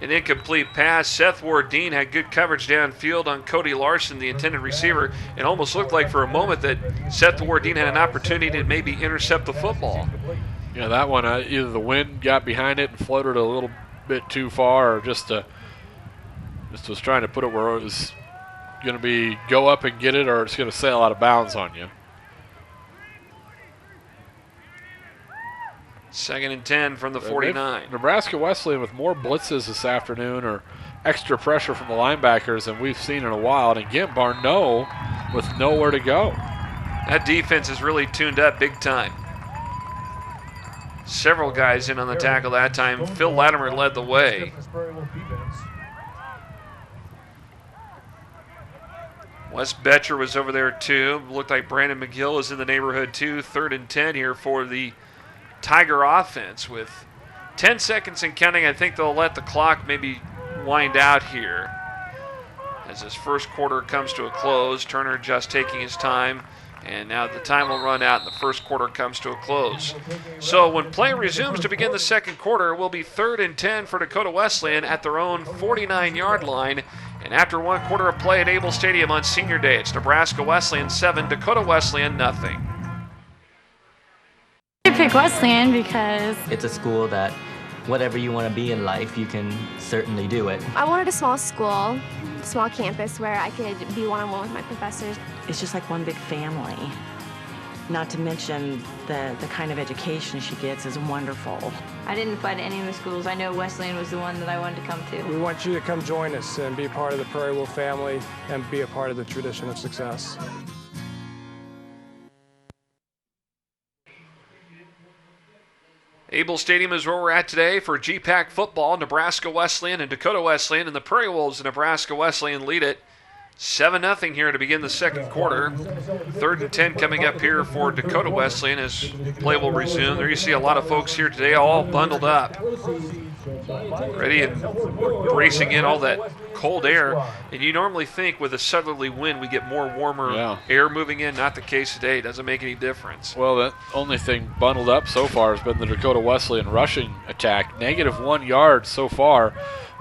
[SPEAKER 2] an incomplete pass. Seth Wardeen had good coverage downfield on Cody Larson, the intended receiver. It almost looked like for a moment that Seth Wardeen had an opportunity to maybe intercept the football.
[SPEAKER 3] Yeah, that one, either the wind got behind it and floated a little bit too far, or just was trying to put it where it was going to be go up and get it, or it's going to sail out of bounds on you.
[SPEAKER 2] 2nd and 10 from the 49.
[SPEAKER 3] Nebraska Wesleyan with more blitzes this afternoon, or extra pressure from the linebackers than we've seen in a while. And again, Barneau with nowhere to go.
[SPEAKER 2] That defense is really tuned up big time. Several guys in on the tackle that time. Phil Latimer led the way. Wes Betcher was over there too. Looked like Brandon McGill is in the neighborhood too. 3rd and 10 here for the Tiger offense with 10 seconds and counting. I think they'll let the clock maybe wind out here as this first quarter comes to a close. Turner just taking his time, and now the time will run out and the first quarter comes to a close. So when play resumes to begin the second quarter, it will be 3rd and 10 for Dakota Wesleyan at their own 49-yard line. And after 1 quarter of play at Able Stadium on Senior Day, it's Nebraska Wesleyan 7, Dakota Wesleyan nothing.
[SPEAKER 6] I pick Wesleyan because
[SPEAKER 5] It's a school that whatever you want to be in life, you can certainly do it.
[SPEAKER 6] I wanted a small school, small campus where I could be one-on-one with my professors.
[SPEAKER 7] It's just like one big family. Not to mention the kind of education she gets is wonderful.
[SPEAKER 8] I didn't apply to any of the schools. I know Wesleyan was the one that I wanted to come to.
[SPEAKER 9] We want you to come join us and be part of the Prairie Wolf family and be a part of the tradition of success.
[SPEAKER 2] Able Stadium is where we're at today for GPAC football. Nebraska Wesleyan and Dakota Wesleyan, and the Prairie Wolves of Nebraska Wesleyan lead it 7-0 here to begin the second quarter. 3rd and 10 coming up here for Dakota Wesleyan as play will resume. There you see a lot of folks here today all bundled up, ready and bracing in all that cold air. And you normally think with a southerly wind we get more warmer air moving in. Not the case today. Doesn't make any difference.
[SPEAKER 3] Well, the only thing bundled up so far has been the Dakota Wesleyan rushing attack. -1 yard so far.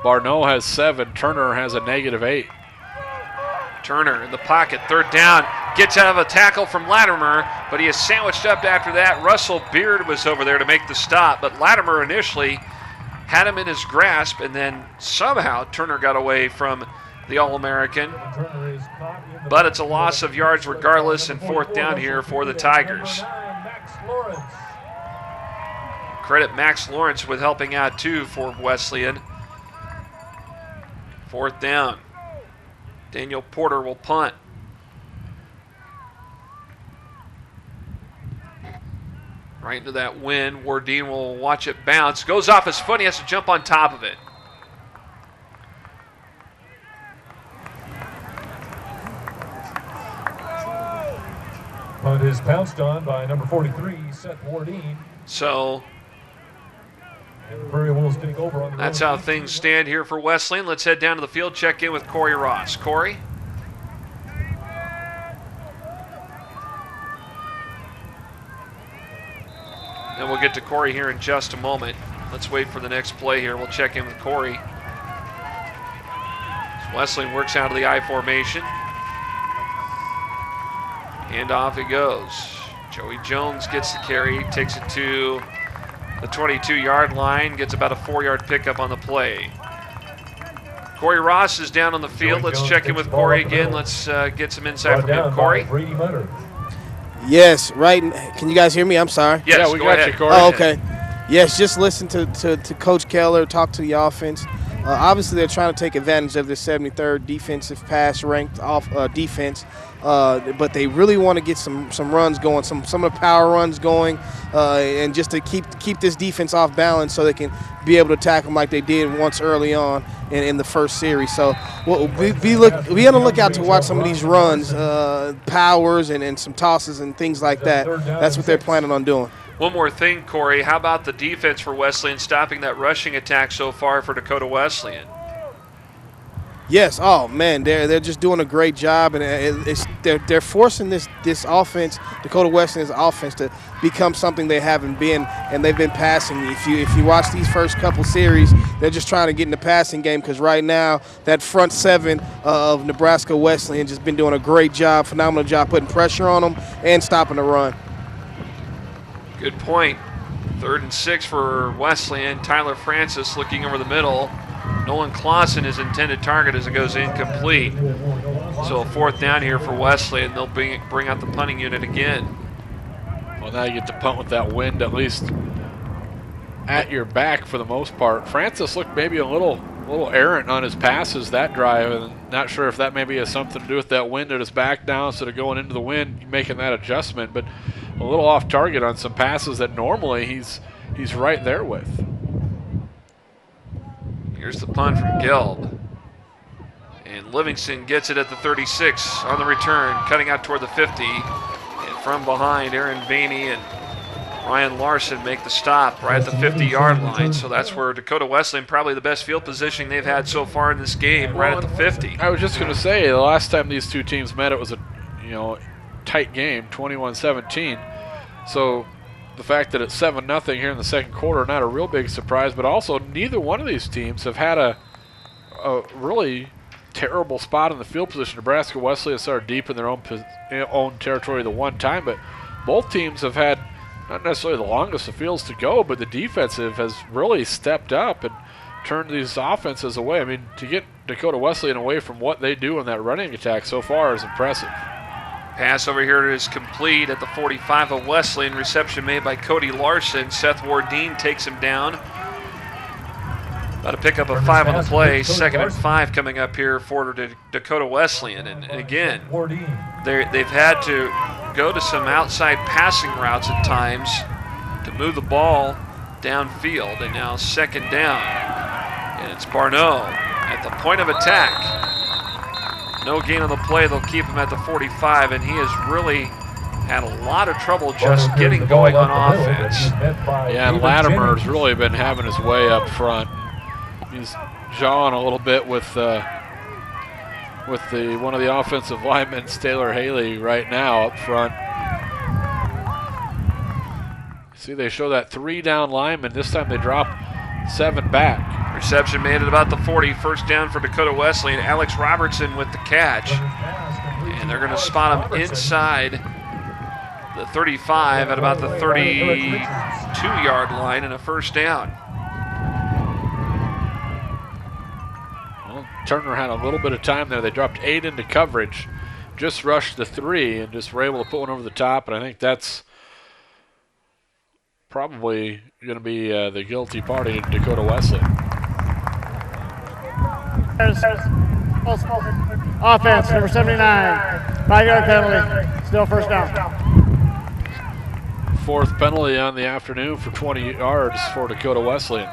[SPEAKER 3] Barneau has 7. Turner has a -8.
[SPEAKER 2] Turner in the pocket, 3rd down, gets out of a tackle from Latimer, but he is sandwiched up after that. Russell Beard was over there to make the stop, but Latimer initially had him in his grasp, and then somehow Turner got away from the All-American. but it's a loss of yards regardless, and 4th down here for the Tigers. Credit Max Lawrence with helping out too for Wesleyan. 4th down. Daniel Porter will punt. Right into that wind. Wardine will watch it bounce. Goes off his foot. He has to jump on top of it.
[SPEAKER 14] Punt is pounced on by number 43, Seth Wardine.
[SPEAKER 2] So
[SPEAKER 14] And the Prairie Wolves getting over on the
[SPEAKER 2] that's
[SPEAKER 14] road.
[SPEAKER 2] how things stand here for Wesleyan. Let's head down to the field, check in with Corey Ross. Corey? And we'll get to Corey here in just a moment. Let's wait for the next play here. We'll check in with Corey. Wesleyan works out of the I formation. And off he goes. Joey Jones gets the carry, takes it to the 22-yard line, gets about a 4-yard pickup on the play. Corey Ross is down on the field. Let's check in with Corey again. Let's get some insight from him. Corey?
[SPEAKER 4] Yes, right. Can you guys hear me? I'm sorry.
[SPEAKER 2] Yes,
[SPEAKER 3] yeah, we
[SPEAKER 2] go
[SPEAKER 3] got
[SPEAKER 2] ahead.
[SPEAKER 3] you, Corey.
[SPEAKER 4] Oh, okay. Yes, just listen to Coach Keller talk to the offense. Obviously, they're trying to take advantage of their 73rd defensive pass ranked off defense, but they really want to get some runs going, some of the power runs going, and just to keep this defense off balance so they can be able to attack them like they did once early on in the first series. So we'll be on the lookout to watch some of these runs, powers, and some tosses and things like that. That's what they're planning on doing.
[SPEAKER 2] One more thing, Corey. How about the defense for Wesleyan stopping that rushing attack so far for Dakota Wesleyan?
[SPEAKER 4] Yes. Oh man, they're just doing a great job, and they're forcing this offense, Dakota Wesleyan's offense, to become something they haven't been, and they've been passing. If you watch these first couple series, they're just trying to get in the passing game because right now that front seven of Nebraska Wesleyan just been doing a great job, phenomenal job putting pressure on them and stopping the run.
[SPEAKER 2] Good point. 3rd and 6 for Wesleyan. Tyler Francis looking over the middle. Nolan Clausen, his intended target, as it goes incomplete. So a 4th down here for Wesleyan. They'll bring out the punting unit again.
[SPEAKER 3] Well, now you get to punt with that wind at least at your back for the most part. Francis looked maybe a little errant on his passes that drive, and not sure if that maybe has something to do with that wind at his back now instead of going into the wind, making that adjustment. But a little off target on some passes that normally he's right there with.
[SPEAKER 2] Here's the punt from Gelb. And Livingston gets it at the 36 on the return, cutting out toward the 50. And from behind, Aaron Vaney and Ryan Larson make the stop right at the 50-yard line. So that's where Dakota Wesleyan, probably the best field positioning they've had so far in this game, right at the 50.
[SPEAKER 3] I was just going to say, the last time these two teams met, it was a tight game, 21-17. So the fact that it's 7-0 here in the second quarter, not a real big surprise, but also neither one of these teams have had a really terrible spot in the field position. Nebraska Wesleyan started deep in their own territory the one time, but both teams have had not necessarily the longest of fields to go, but the defensive has really stepped up and turned these offenses away. I mean, to get Dakota Wesleyan away from what they do in that running attack so far is impressive.
[SPEAKER 2] Pass over here is complete at the 45 of Wesleyan. Reception made by Cody Larson. Seth Wardine takes him down. About a pickup of 5 on the play. 2nd and 5 coming up here for Dakota Wesleyan. And again, they've had to go to some outside passing routes at times to move the ball downfield. And now 2nd down. And it's Barneau at the point of attack. No gain on the play. They'll keep him at the 45, and he has really had a lot of trouble just getting going on offense.
[SPEAKER 3] Yeah, and Latimer's really been having his way up front. He's jawing a little bit with one of the offensive linemen, Taylor Haley, right now up front. See, they show that 3-down lineman. This time they drop 7 back.
[SPEAKER 2] Reception made at about the 40. 1st down for Dakota Wesleyan. Alex Robertson with the catch. And they're going to spot him inside the 35 at about the 32-yard line and a 1st down.
[SPEAKER 3] Well, Turner had a little bit of time there. They dropped 8 into coverage. just rushed the 3 and just were able to put one over the top, and I think that's probably going to be the guilty party in Dakota Wesleyan.
[SPEAKER 12] Offense, number 79, 5-yard penalty, still first down.
[SPEAKER 3] 4th penalty on the afternoon for 20 yards for Dakota Wesleyan.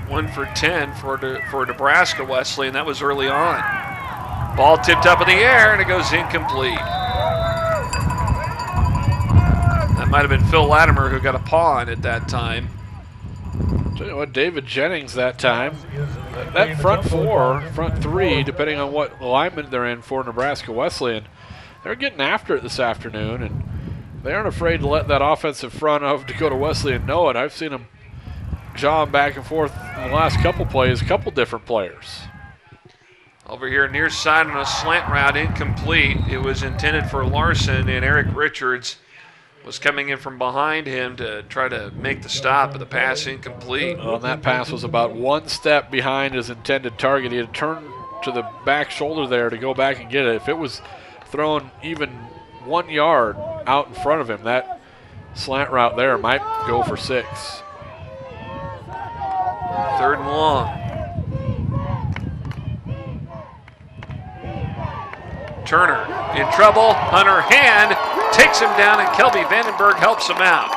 [SPEAKER 2] One for 10 for Nebraska Wesleyan. That was early on. Ball tipped up in the air, and it goes incomplete. That might have been Phil Latimer who got a paw on it that time.
[SPEAKER 3] Tell you what, David Jennings that time. That front 3, depending on what alignment they're in for Nebraska Wesleyan, they're getting after it this afternoon, and they aren't afraid to let that offensive front of Dakota Wesleyan know it. I've seen them jawing back and forth in the last couple plays, a couple different players.
[SPEAKER 2] Over here near side on a slant route, incomplete. It was intended for Larson, and Eric Richards was coming in from behind him to try to make the stop, but the pass incomplete.
[SPEAKER 3] Well, that pass was about 1 step behind his intended target. He had turned to the back shoulder there to go back and get it. If it was thrown even 1 yard out in front of him, that slant route there might go for 6.
[SPEAKER 2] 3rd and long. Turner in trouble. Hunter Hand takes him down, and Kelby Vandenberg helps him out.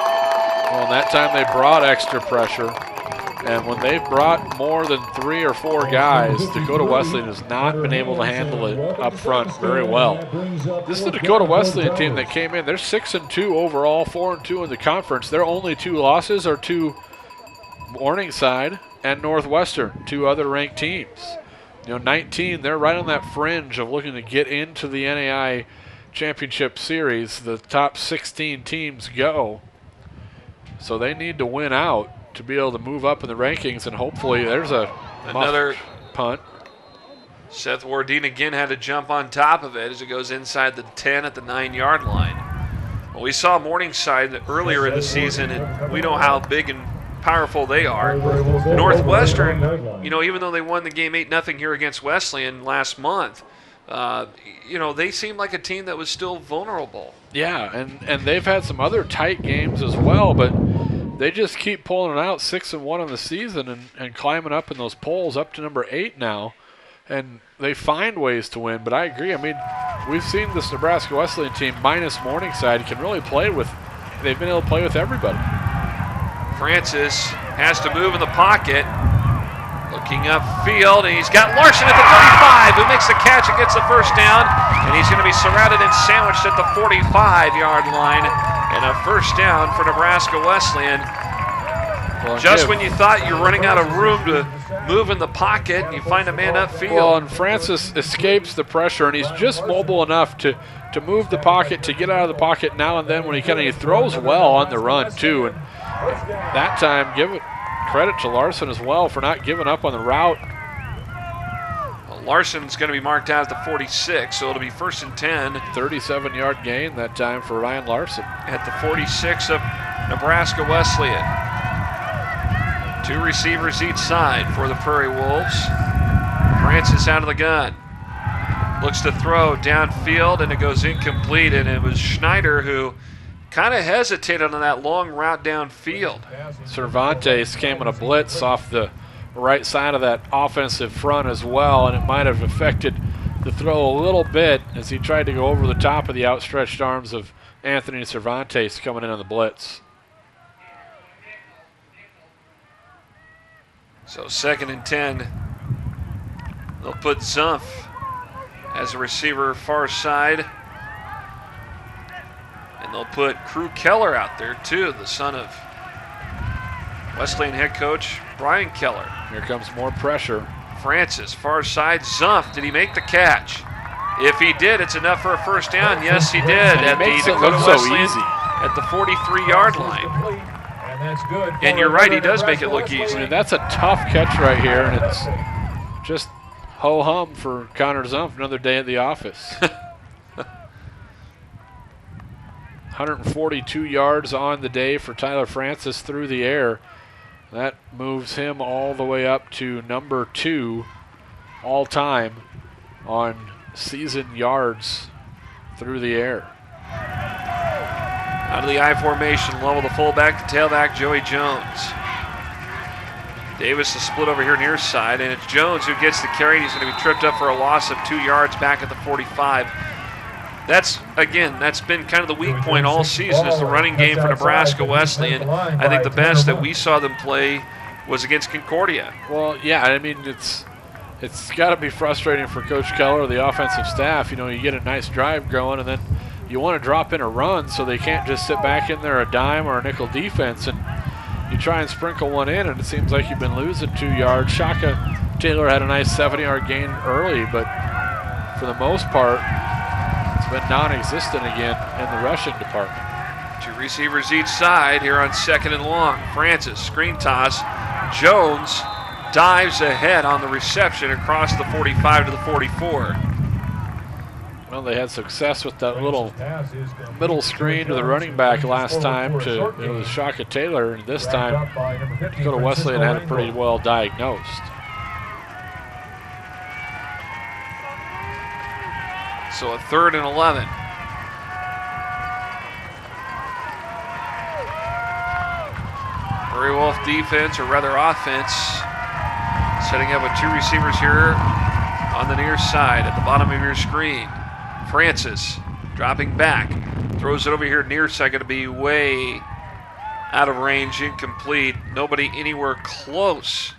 [SPEAKER 3] Well, that time they brought extra pressure, and when they've brought more than 3 or 4 guys, Dakota Wesleyan has not been able to handle it up front very well. This is the Dakota Wesleyan team that came in. They're 6-2 overall, 4-2 in the conference. Their only 2 losses are to Morningside and Northwestern, 2 other ranked teams. 19, they're right on that fringe of looking to get into the NAI Championship Series. The top 16 teams go. So they need to win out to be able to move up in the rankings, and hopefully there's another punt.
[SPEAKER 2] Seth Wardine again had to jump on top of it as it goes inside the 10 at the 9-yard line. Well, we saw Morningside earlier in the season, and we know how big and powerful they are. Northwestern, even though they won the game 8-0 here against Wesleyan last month, they seemed like a team that was still vulnerable.
[SPEAKER 3] Yeah, and they've had some other tight games as well, but they just keep pulling it out, 6-1 on the season and climbing up in those polls up to number 8 now, and they find ways to win. But I agree. I mean, we've seen this Nebraska Wesleyan team minus Morningside can really play with. They've been able to play with everybody.
[SPEAKER 2] Francis has to move in the pocket. Looking upfield, and he's got Larson at the 35, who makes the catch and gets the first down, and he's going to be surrounded and sandwiched at the 45-yard line, and a first down for Nebraska Wesleyan. Well, just when you thought you're running out of room to move in the pocket, you find a man upfield.
[SPEAKER 3] Well, and Francis escapes the pressure, and he's just mobile enough to move the pocket, to get out of the pocket now and then when he throws well on the run, too. And that time, give it credit to Larson as well for not giving up on the route.
[SPEAKER 2] Well, Larson's going to be marked out at the 46, so it'll be 1st and 10.
[SPEAKER 3] 37-yard gain that time for Ryan Larson.
[SPEAKER 2] At the 46 of Nebraska Wesleyan. 2 receivers each side for the Prairie Wolves. Francis out of the gun. Looks to throw downfield, and it goes incomplete, and it was Schneider who kind of hesitated on that long route downfield.
[SPEAKER 3] Cervantes came on a blitz off the right side of that offensive front as well, and it might have affected the throw a little bit as he tried to go over the top of the outstretched arms of Anthony Cervantes coming in on the blitz.
[SPEAKER 2] So 2nd and 10. They'll put Zumpf as a receiver far side. And they'll put Crew Keller out there too, the son of Wesleyan head coach Brian Keller.
[SPEAKER 3] Here comes more pressure.
[SPEAKER 2] Francis, far side. Zumpf, did he make the catch? If he did, it's enough for a first down. Yes, he did. At the Dakota Wesleyan at the 43-yard line.
[SPEAKER 14] And that's good.
[SPEAKER 2] And you're right, he does make it look easy.
[SPEAKER 3] I mean, that's a tough catch right here, and it's just ho-hum for Connor Zumpf, another day at the office. 142 yards on the day for Tyler Francis through the air. That moves him all the way up to number 2 all time on season yards through the air.
[SPEAKER 2] Out of the I formation, level the fullback, the tailback, Joey Jones. Davis is split over here near side, and it's Jones who gets the carry. He's going to be tripped up for a loss of 2 yards back at the 45. That's been kind of the weak point all season is the running game for Nebraska Wesleyan. I think the best that we saw them play was against Concordia.
[SPEAKER 3] Well, yeah, I mean, it's got to be frustrating for Coach Keller, the offensive staff. You know, you get a nice drive going, and then you want to drop in a run so they can't just sit back in there a dime or a nickel defense, and you try and sprinkle one in, and it seems like you've been losing 2 yards. Shaka Taylor had a nice 7-yard gain early, but for the most part, it's been non-existent again in the rushing department.
[SPEAKER 2] 2 receivers each side here on 2nd and long. Francis, screen toss. Jones dives ahead on the reception across the 45 to the 44.
[SPEAKER 3] Well, they had success with that little middle screen to the running back last time to Shaka Taylor, and this time Dakota Wesleyan had it pretty well diagnosed.
[SPEAKER 2] So a 3rd and 11. Prairie Wolf defense, or rather offense, setting up with 2 receivers here on the near side at the bottom of your screen. Francis dropping back, throws it over here near side, going to be way out of range, incomplete. Nobody anywhere close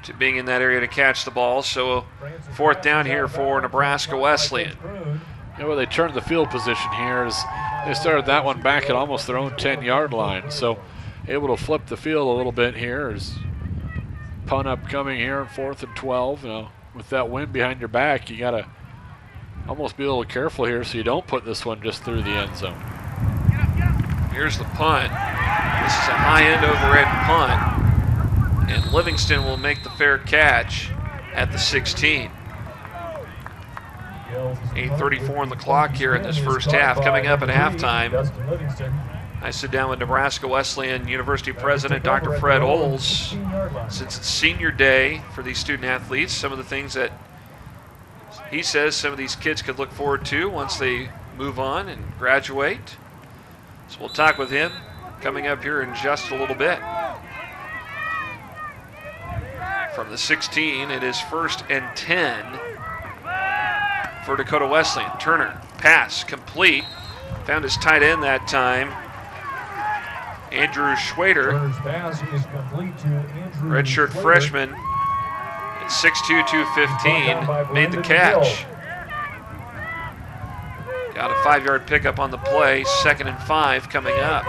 [SPEAKER 2] to being in that area to catch the ball. So 4th down here for Nebraska Wesleyan.
[SPEAKER 3] Yeah, well, they turned the field position here as they started that one back at almost their own 10-yard line. So able to flip the field a little bit here as punt upcoming here on 4th and 12. You know, with that wind behind your back, you got to almost be a little careful here so you don't put this one just through the end zone.
[SPEAKER 2] Here's the punt. This is a high-end over-end punt, and Livingston will make the fair catch at the 16. 8:34 on the clock here in this first half. Coming up at halftime, I sit down with Nebraska Wesleyan University President Dr. Fred Oles. Since it's senior day for these student athletes, some of the things that he says some of these kids could look forward to once they move on and graduate. So we'll talk with him coming up here in just a little bit. From the 16, it is 1st and 10 for Dakota Wesleyan. Turner, pass, complete. Found his tight end that time. Andrew Schwader, redshirt freshman, at 6'2", 215, made the catch. Got a 5-yard pickup on the play. 2nd and 5 coming up.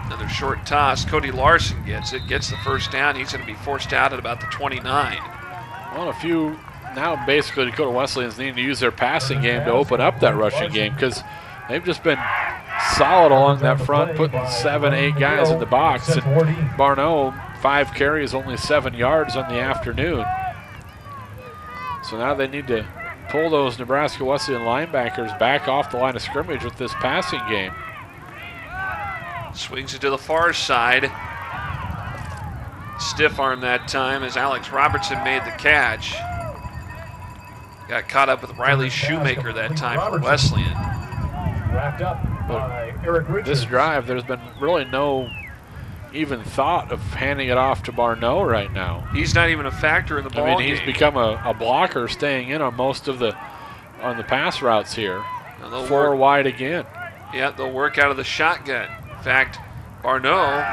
[SPEAKER 2] Another short toss. Cody Larson gets it, gets the first down. He's going to be forced out at about the 29.
[SPEAKER 3] Well, now basically Dakota Wesleyan's needing to use their passing game to open up that rushing game because they've just been solid along that front, putting 7, 8 guys in the box. And Barneau, 5 carries, only 7 yards on the afternoon. So now they need to pull those Nebraska Wesleyan linebackers back off the line of scrimmage with this passing game.
[SPEAKER 2] Swings it to the far side. Stiff arm that time as Alex Robertson made the catch. Got caught up with Riley Shoemaker that time for Wesleyan.
[SPEAKER 14] Wrapped up by Eric Richards.
[SPEAKER 3] This drive, there's been really no even thought of handing it off to Barneau right now.
[SPEAKER 2] He's not even a factor in the ball game.
[SPEAKER 3] He's become a blocker, staying in on most of the pass routes here. 4 wide again.
[SPEAKER 2] Yeah, they'll work out of the shotgun. In fact, Barneau,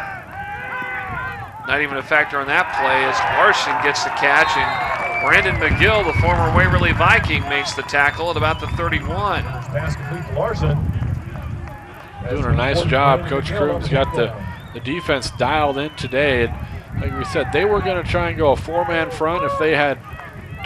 [SPEAKER 2] not even a factor on that play as Larson gets the catch, and Brandon McGill, the former Waverly Viking, makes the tackle at about the 31.
[SPEAKER 14] Pass complete to Larson.
[SPEAKER 3] Doing a nice job. Coach Kroom's got the defense dialed in today. And like we said, they were going to try and go a 4-man front if they had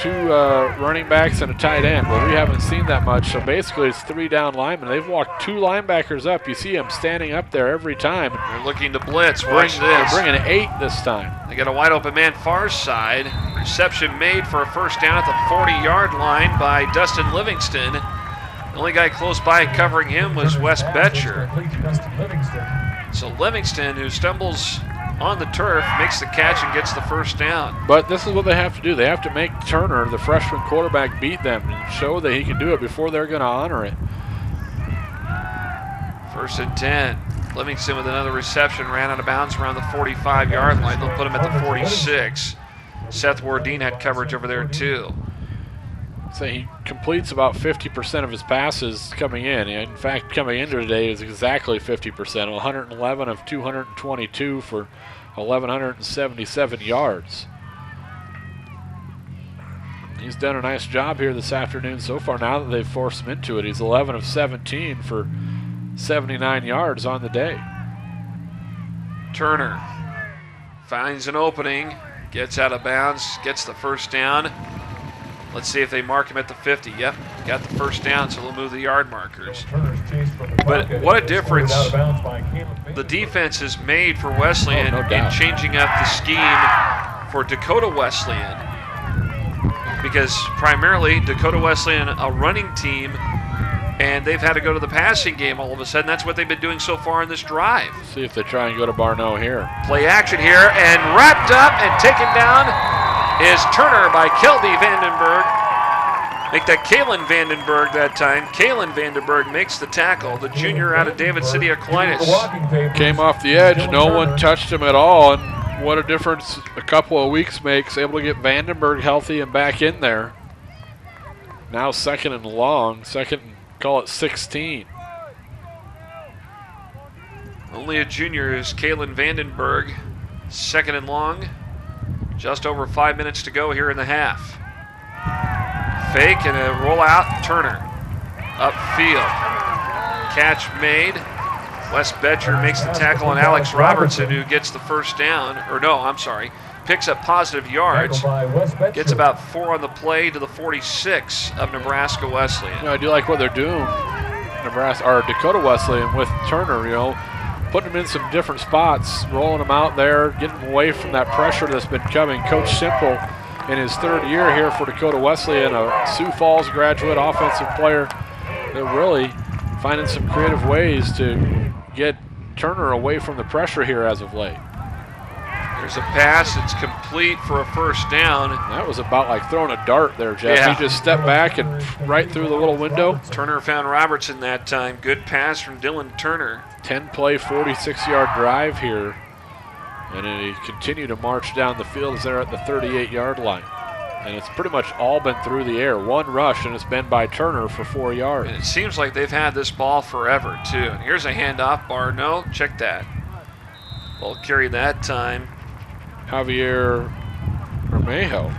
[SPEAKER 3] 2 running backs and a tight end. Well, we haven't seen that much, so basically it's 3 down linemen. They've walked 2 linebackers up. You see them standing up there every time.
[SPEAKER 2] They're looking to blitz. Watch this. They're
[SPEAKER 3] bringing 8 this time.
[SPEAKER 2] They got a wide open man far side. Reception made for a first down at the 40-yard line by Dustin Livingston. The only guy close by covering him was Wes Betcher. So Livingston, who stumbles on the turf, makes the catch and gets the first down.
[SPEAKER 3] But this is what they have to do. They have to make Turner, the freshman quarterback, beat them and show that he can do it before they're going to honor it.
[SPEAKER 2] 1st and 10. Livingston with another reception, ran out of bounds around the 45-yard line. They'll put him at the 46. Seth Wardeen had coverage over there too.
[SPEAKER 3] So he completes about 50% of his passes coming in. In fact, coming into today is exactly 50%, 111 of 222 for 1,177 yards. He's done a nice job here this afternoon so far. Now that they've forced him into it, he's 11 of 17 for 79 yards on the day.
[SPEAKER 2] Turner finds an opening, gets out of bounds, gets the first down. Let's see if they mark him at the 50. Yep, got the first down, so they'll move the yard markers. But what a difference the defense has made for Wesleyan in changing up the scheme for Dakota Wesleyan. Because primarily Dakota Wesleyan, a running team, and they've had to go to the passing game all of a sudden. That's what they've been doing so far in this drive.
[SPEAKER 3] See if they try and go to Barneau here.
[SPEAKER 2] Play action here, and wrapped up and taken down is Turner by Kelby Vandenberg. Make that Kalen Vandenberg that time. Kalen Vandenberg makes the tackle, the junior out of David City Aquinas.
[SPEAKER 3] Came off the edge, no one touched him at all, and what a difference a couple of weeks makes. Able to get Vandenberg healthy and back in there. Now 2nd and long, call it 16.
[SPEAKER 2] Only a junior is Kalen Vandenberg. 2nd and long. Just over 5 minutes to go here in the half. Fake and a rollout. Turner upfield. Catch made. Wes Betcher makes the tackle on Alex Robertson, who gets the first down. Picks up positive yards. Gets about 4 on the play to the 46 of Nebraska Wesleyan.
[SPEAKER 3] I do like what they're doing, Dakota Wesleyan, with Turner, putting him in some different spots, rolling him out there, getting away from that pressure that's been coming. Coach Simple, in his 3rd year here for Dakota Wesleyan, a Sioux Falls graduate offensive player, they're really finding some creative ways to get Turner away from the pressure here as of late.
[SPEAKER 2] There's a pass. It's complete for a first down.
[SPEAKER 3] That was about like throwing a dart there, Jeff. Yeah. He just stepped back and right through the little window.
[SPEAKER 2] Turner found Robertson that time. Good pass from Dylan Turner.
[SPEAKER 3] 10-play, 46-yard drive here. And he continued to march down the field as they're at the 38-yard line. And it's pretty much all been through the air. One rush, and it's been by Turner for 4 yards.
[SPEAKER 2] And it seems like they've had this ball forever, too. And here's a handoff. Barneau, check that. Ball carried that time.
[SPEAKER 3] Javier Armejo.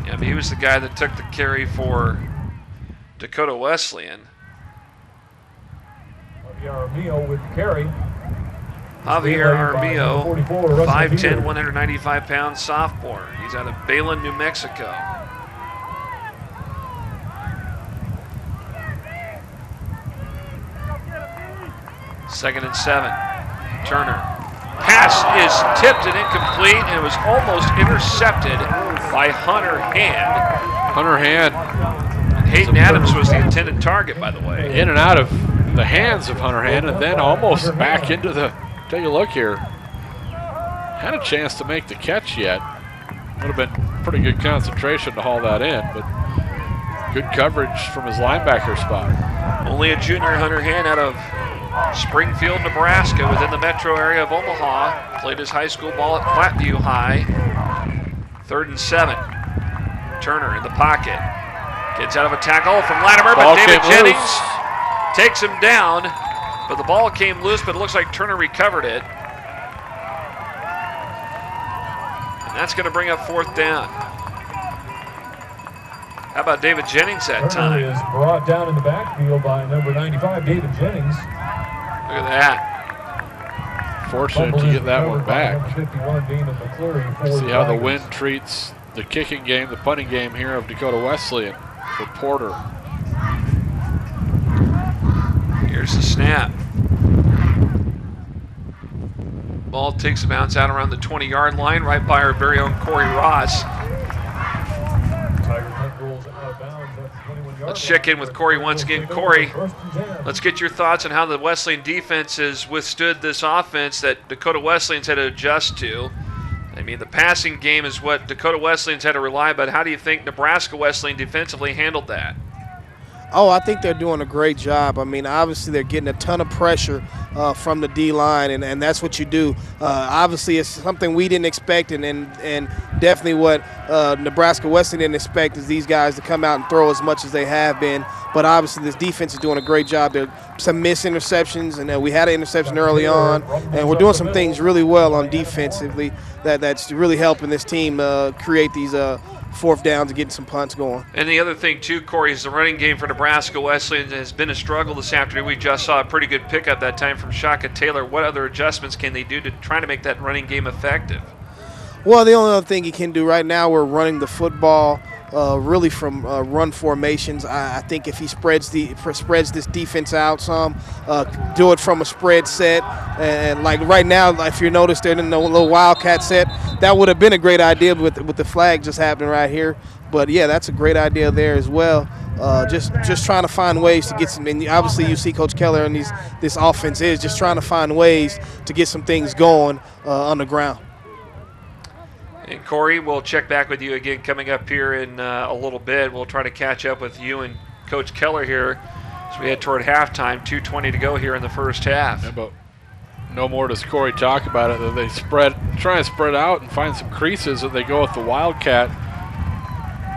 [SPEAKER 2] Yeah, but he was the guy that took the carry for Dakota Wesleyan.
[SPEAKER 14] Javier Armejo with the carry.
[SPEAKER 2] Javier Armejo, 5'10", 195-pound sophomore. He's out of Belen, New Mexico. Second and 7. Turner. Pass is tipped and incomplete, and it was almost intercepted by Hunter Hand.
[SPEAKER 3] Hunter Hand.
[SPEAKER 2] And Hayden Adams was the intended target, by the way.
[SPEAKER 3] In and out of the hands of Hunter Hand, and then almost back into the, take a look here. Had a chance to make the catch yet. Would have been pretty good concentration to haul that in, but good coverage from his linebacker spot.
[SPEAKER 2] Only a junior, Hunter Hand, out of Springfield, Nebraska, within the metro area of Omaha. Played his high school ball at Platteview High. 3rd and 7. Turner in the pocket. Gets out of a tackle from Latimer, but David Jennings takes him down. But the ball came loose, but it looks like Turner recovered it. And that's going to bring up 4th down. How about David Jennings that time?
[SPEAKER 14] Turner is brought down in the backfield by number 95, David Jennings.
[SPEAKER 2] Look at that.
[SPEAKER 3] Fortunate to get that one back. See how the wind treats the kicking game, the punting game here of Dakota Wesleyan for Porter.
[SPEAKER 2] Here's the snap. Ball takes a bounce out around the 20-yard line, right by our very own Corey Ross.
[SPEAKER 14] Tiger Hunt rolls out of bounds.
[SPEAKER 2] Let's check in with Corey once again. Corey, let's get your thoughts on how the Wesleyan defense has withstood this offense that Dakota Wesleyan's had to adjust to. I mean, the passing game is what Dakota Wesleyan's had to rely on, but how do you think Nebraska Wesleyan defensively handled that?
[SPEAKER 4] Oh, I think they're doing a great job. I mean, obviously they're getting a ton of pressure from the D-line, and that's what you do. Obviously, it's something we didn't expect, and definitely what Nebraska Wesleyan didn't expect is these guys to come out and throw as much as they have been. But obviously this defense is doing a great job. There are some missed interceptions, and we had an interception early on, and we're doing some things really well on defensively that's really helping this team create these fourth downs and getting some punts going.
[SPEAKER 2] And the other thing, too, Corey, is the running game for Nebraska Wesleyan has been a struggle this afternoon. We just saw a pretty good pickup that time from Shaka Taylor. What other adjustments can they do to try to make that running game effective?
[SPEAKER 4] Well, the only other thing he can do right now, we're running the football really from run formations. I think if he spreads this defense out some, do it from a spread set, and like right now, if you notice, they're in a little wildcat set. That would have been a great idea with the flag just happening right here. But yeah, that's a great idea there as well. Just trying to find ways to get some. And obviously, you see Coach Keller and this offense is just trying to find ways to get some things going on the ground.
[SPEAKER 2] And Corey, we'll check back with you again coming up here in a little bit. We'll try to catch up with you and Coach Keller here as we head toward halftime. 2:20 to go here in the first half.
[SPEAKER 3] Yeah, but no more does Corey talk about it. That they try and spread out and find some creases that they go with the Wildcat.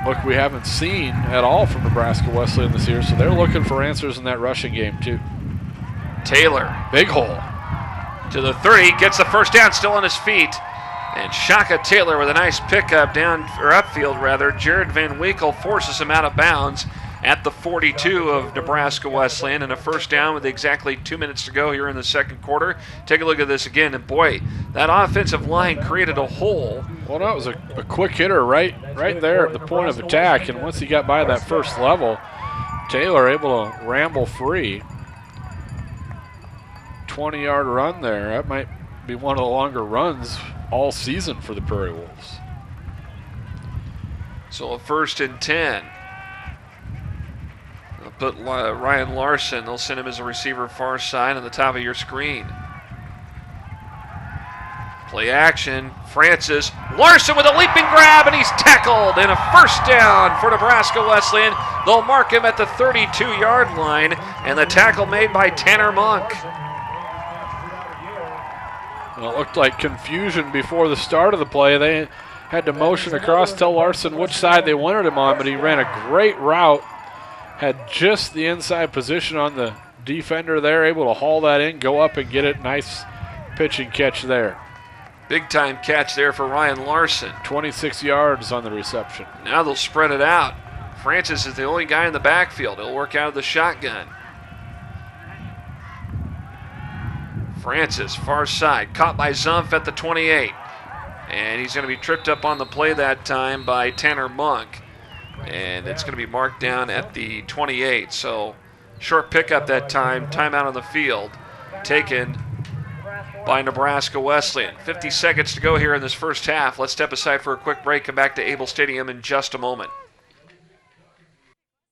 [SPEAKER 3] Look, we haven't seen at all from Nebraska Wesleyan this year, so they're looking for answers in that rushing game too.
[SPEAKER 2] Taylor,
[SPEAKER 3] big hole
[SPEAKER 2] to the 30, gets the first down, still on his feet. And Shaka Taylor with a nice pickup upfield rather. Jared Van Winkle forces him out of bounds at the 42 of Nebraska Wesleyan, and a first down with exactly 2 minutes to go here in the second quarter. Take a look at this again, and boy, that offensive line created a hole.
[SPEAKER 3] Well, that was a quick hitter right there at the point of attack, and once he got by that first level, Taylor able to ramble free. 20-yard run there. That might be one of the longer runs all season for the Prairie Wolves.
[SPEAKER 2] So a 1st and 10. They'll put Ryan Larson, they'll send him as a receiver far side on the top of your screen. Play action, Francis. Larson with a leaping grab, and he's tackled, and a first down for Nebraska Wesleyan. They'll mark him at the 32-yard line, and the tackle made by Tanner Monk.
[SPEAKER 3] Well, it looked like confusion before the start of the play. They had to motion across, tell Larson which side they wanted him on, but he ran a great route, had just the inside position on the defender there, able to haul that in, go up and get it. Nice pitch and catch there.
[SPEAKER 2] Big time catch there for Ryan Larson.
[SPEAKER 3] 26 yards on the reception.
[SPEAKER 2] Now they'll spread it out. Francis is the only guy in the backfield. He'll work out of the shotgun. Francis, far side, caught by Zumpf at the 28. And he's going to be tripped up on the play that time by Tanner Monk. And it's going to be marked down at the 28. So short pickup that time, timeout on the field, taken by Nebraska Wesleyan. 50 seconds to go here in this first half. Let's step aside for a quick break, come back to Able Stadium in just a moment.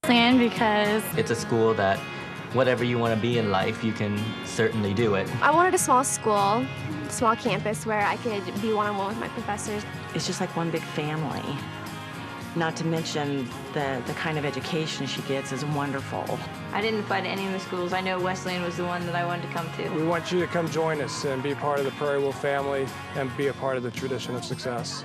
[SPEAKER 8] Because
[SPEAKER 5] it's a school that whatever you want to be in life, you can certainly do it.
[SPEAKER 6] I wanted a small school, small campus where I could be one-on-one with my professors.
[SPEAKER 7] It's just like one big family. Not to mention the kind of education she gets is wonderful.
[SPEAKER 8] I didn't apply to any of the schools. I know Wesleyan was the one that I wanted to come to.
[SPEAKER 9] We want you to come join us and be part of the Prairie Wolf family and be a part of the tradition of success.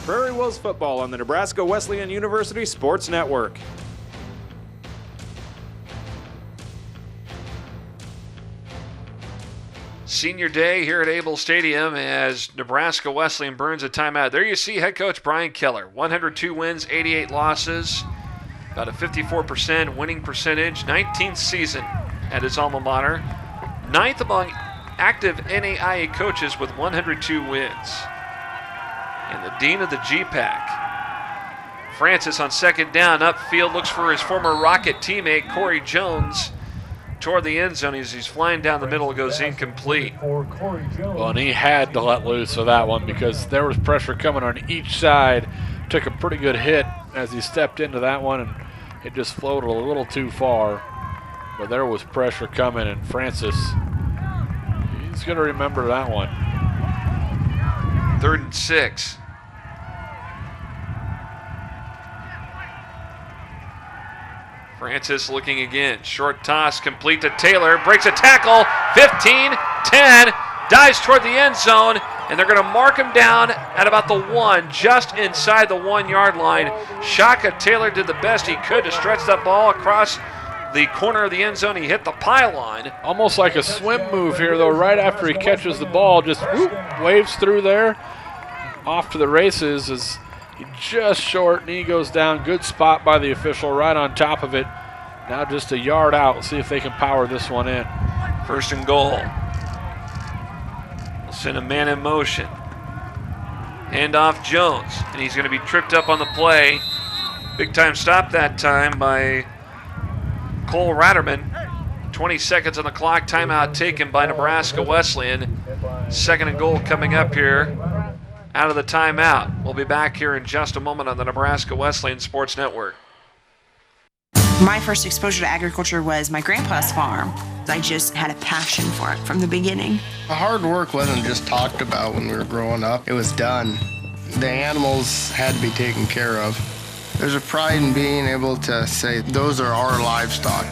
[SPEAKER 1] Prairie Wolves football on the Nebraska Wesleyan University Sports Network.
[SPEAKER 2] Senior day here at Able Stadium as Nebraska Wesleyan burns a timeout. There you see head coach Brian Keller. 102 wins, 88 losses, about a 54% winning percentage, 19th season at his alma mater, 9th among active NAIA coaches with 102 wins. And the dean of the GPAC. Francis on second down, upfield, looks for his former Rocket teammate, Corey Jones, toward the end zone as he's flying down the middle, goes incomplete.
[SPEAKER 3] Well, and he had to let loose of that one because there was pressure coming on each side. took a pretty good hit as he stepped into that one, and it just floated a little too far. But there was pressure coming, and Francis, he's going to remember that one.
[SPEAKER 2] 3rd and 6. Francis looking again. Short toss complete to Taylor. Breaks a tackle. 15, 10. Dives toward the end zone. And they're going to mark him down at about the 1, just inside the 1-yard line. Shaka Taylor did the best he could to stretch that ball across the corner of the end zone. He hit the pylon.
[SPEAKER 3] Almost like a swim move here, though, right after he catches the ball. Just whoop, waves through there. Off to the races as he just short, knee goes down. Good spot by the official right on top of it. Now just a yard out. We'll see if they can power this one in.
[SPEAKER 2] 1st and goal. We'll send a man in motion. Hand off Jones, and he's going to be tripped up on the play. Big time stop that time by Cole Ratterman. 20 seconds on the clock. Timeout taken by Nebraska Wesleyan. 2nd and goal coming up here out of the timeout. We'll be back here in just a moment on the Nebraska Wesleyan Sports Network.
[SPEAKER 15] My first exposure to agriculture was my grandpa's farm. I just had a passion for it from the beginning.
[SPEAKER 16] The hard work wasn't just talked about when we were growing up. It was done. The animals had to be taken care of. There's a pride in being able to say, those are our livestock.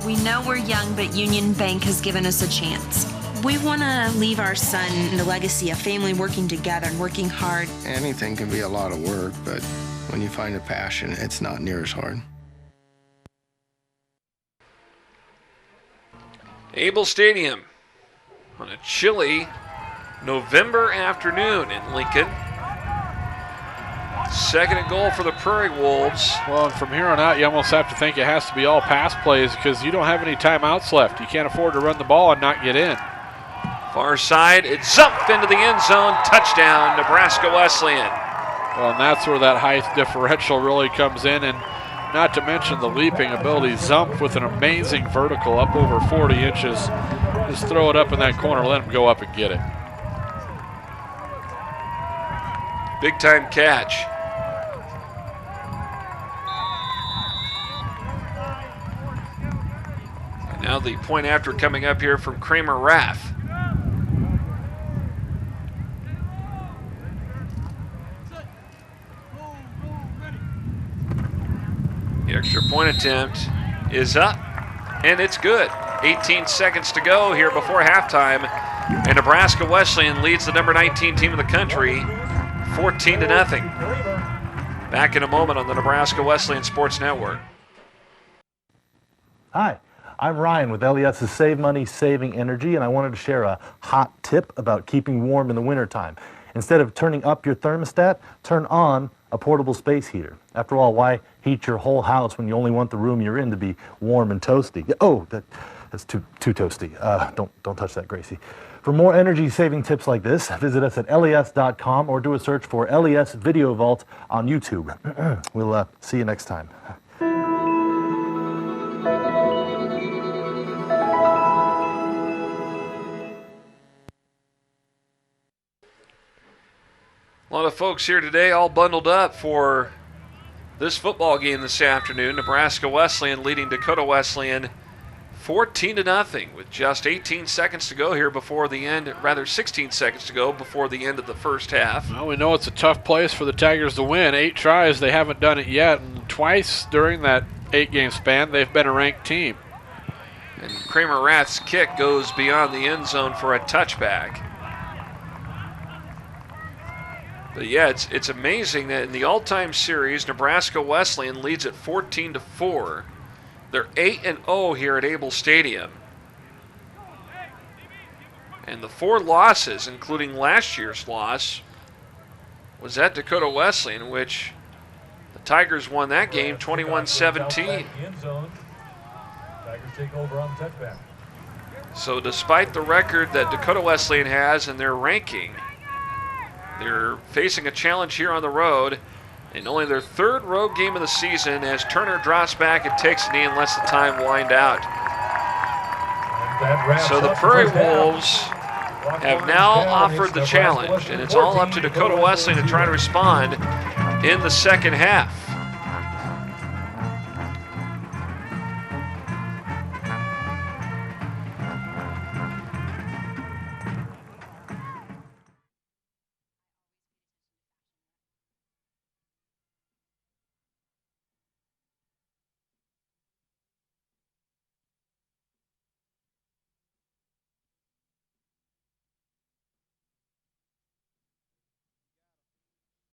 [SPEAKER 17] We know we're young, but Union Bank has given us a chance. We want to leave our son the legacy of family working together and working hard.
[SPEAKER 16] Anything can be a lot of work, but when you find a passion, it's not near as hard.
[SPEAKER 2] Able Stadium on a chilly November afternoon in Lincoln. 2nd and goal for the Prairie Wolves.
[SPEAKER 3] Well, and from here on out, you almost have to think it has to be all pass plays because you don't have any timeouts left. You can't afford to run the ball and not get in.
[SPEAKER 2] Far side, it's up into the end zone. Touchdown, Nebraska Wesleyan.
[SPEAKER 3] Well, and that's where that height differential really comes in, and not to mention the leaping ability. Zump with an amazing vertical up over 40 inches. Just throw it up in that corner, let him go up and get it.
[SPEAKER 2] Big time catch. And now the point after coming up here from Kramer Raff. The extra point attempt is up, and it's good. 18 seconds to go here before halftime, and Nebraska Wesleyan leads the number 19 team in the country 14-0. Back in a moment on the Nebraska Wesleyan Sports Network.
[SPEAKER 13] Hi, I'm Ryan with LES's Save Money, Saving Energy, and I wanted to share a hot tip about keeping warm in the wintertime. Instead of turning up your thermostat, turn on a portable space heater. After all, why heat your whole house when you only want the room you're in to be warm and toasty? Oh, that's too toasty. Don't touch that, Gracie. For more energy-saving tips like this, visit us at les.com or do a search for LES Video Vault on YouTube. We'll see you next time.
[SPEAKER 2] A lot of folks here today all bundled up for this football game this afternoon. Nebraska Wesleyan leading Dakota Wesleyan 14-0 with just 18 seconds to go here before the end, rather 16 seconds to go before the end of the first half.
[SPEAKER 3] Well, we know it's a tough place for the Tigers to win. 8 tries, they haven't done it yet, and twice during that 8-game span, they've been a ranked team.
[SPEAKER 2] And Kramer Rath's kick goes beyond the end zone for a touchback. But yeah, it's amazing that in the all-time series, Nebraska Wesleyan leads at 14-4. They're 8-0 here at Able Stadium. And the 4 losses, including last year's loss, was at Dakota Wesleyan, which the Tigers won that game 21-17. So despite the record that Dakota Wesleyan has in their ranking, they're facing a challenge here on the road, and only their 3rd road game of the season as Turner drops back and takes a knee and lets the time wind out. So the Prairie Wolves have now offered the challenge, and it's all up to Dakota Wesleyan to try to respond. in the second half.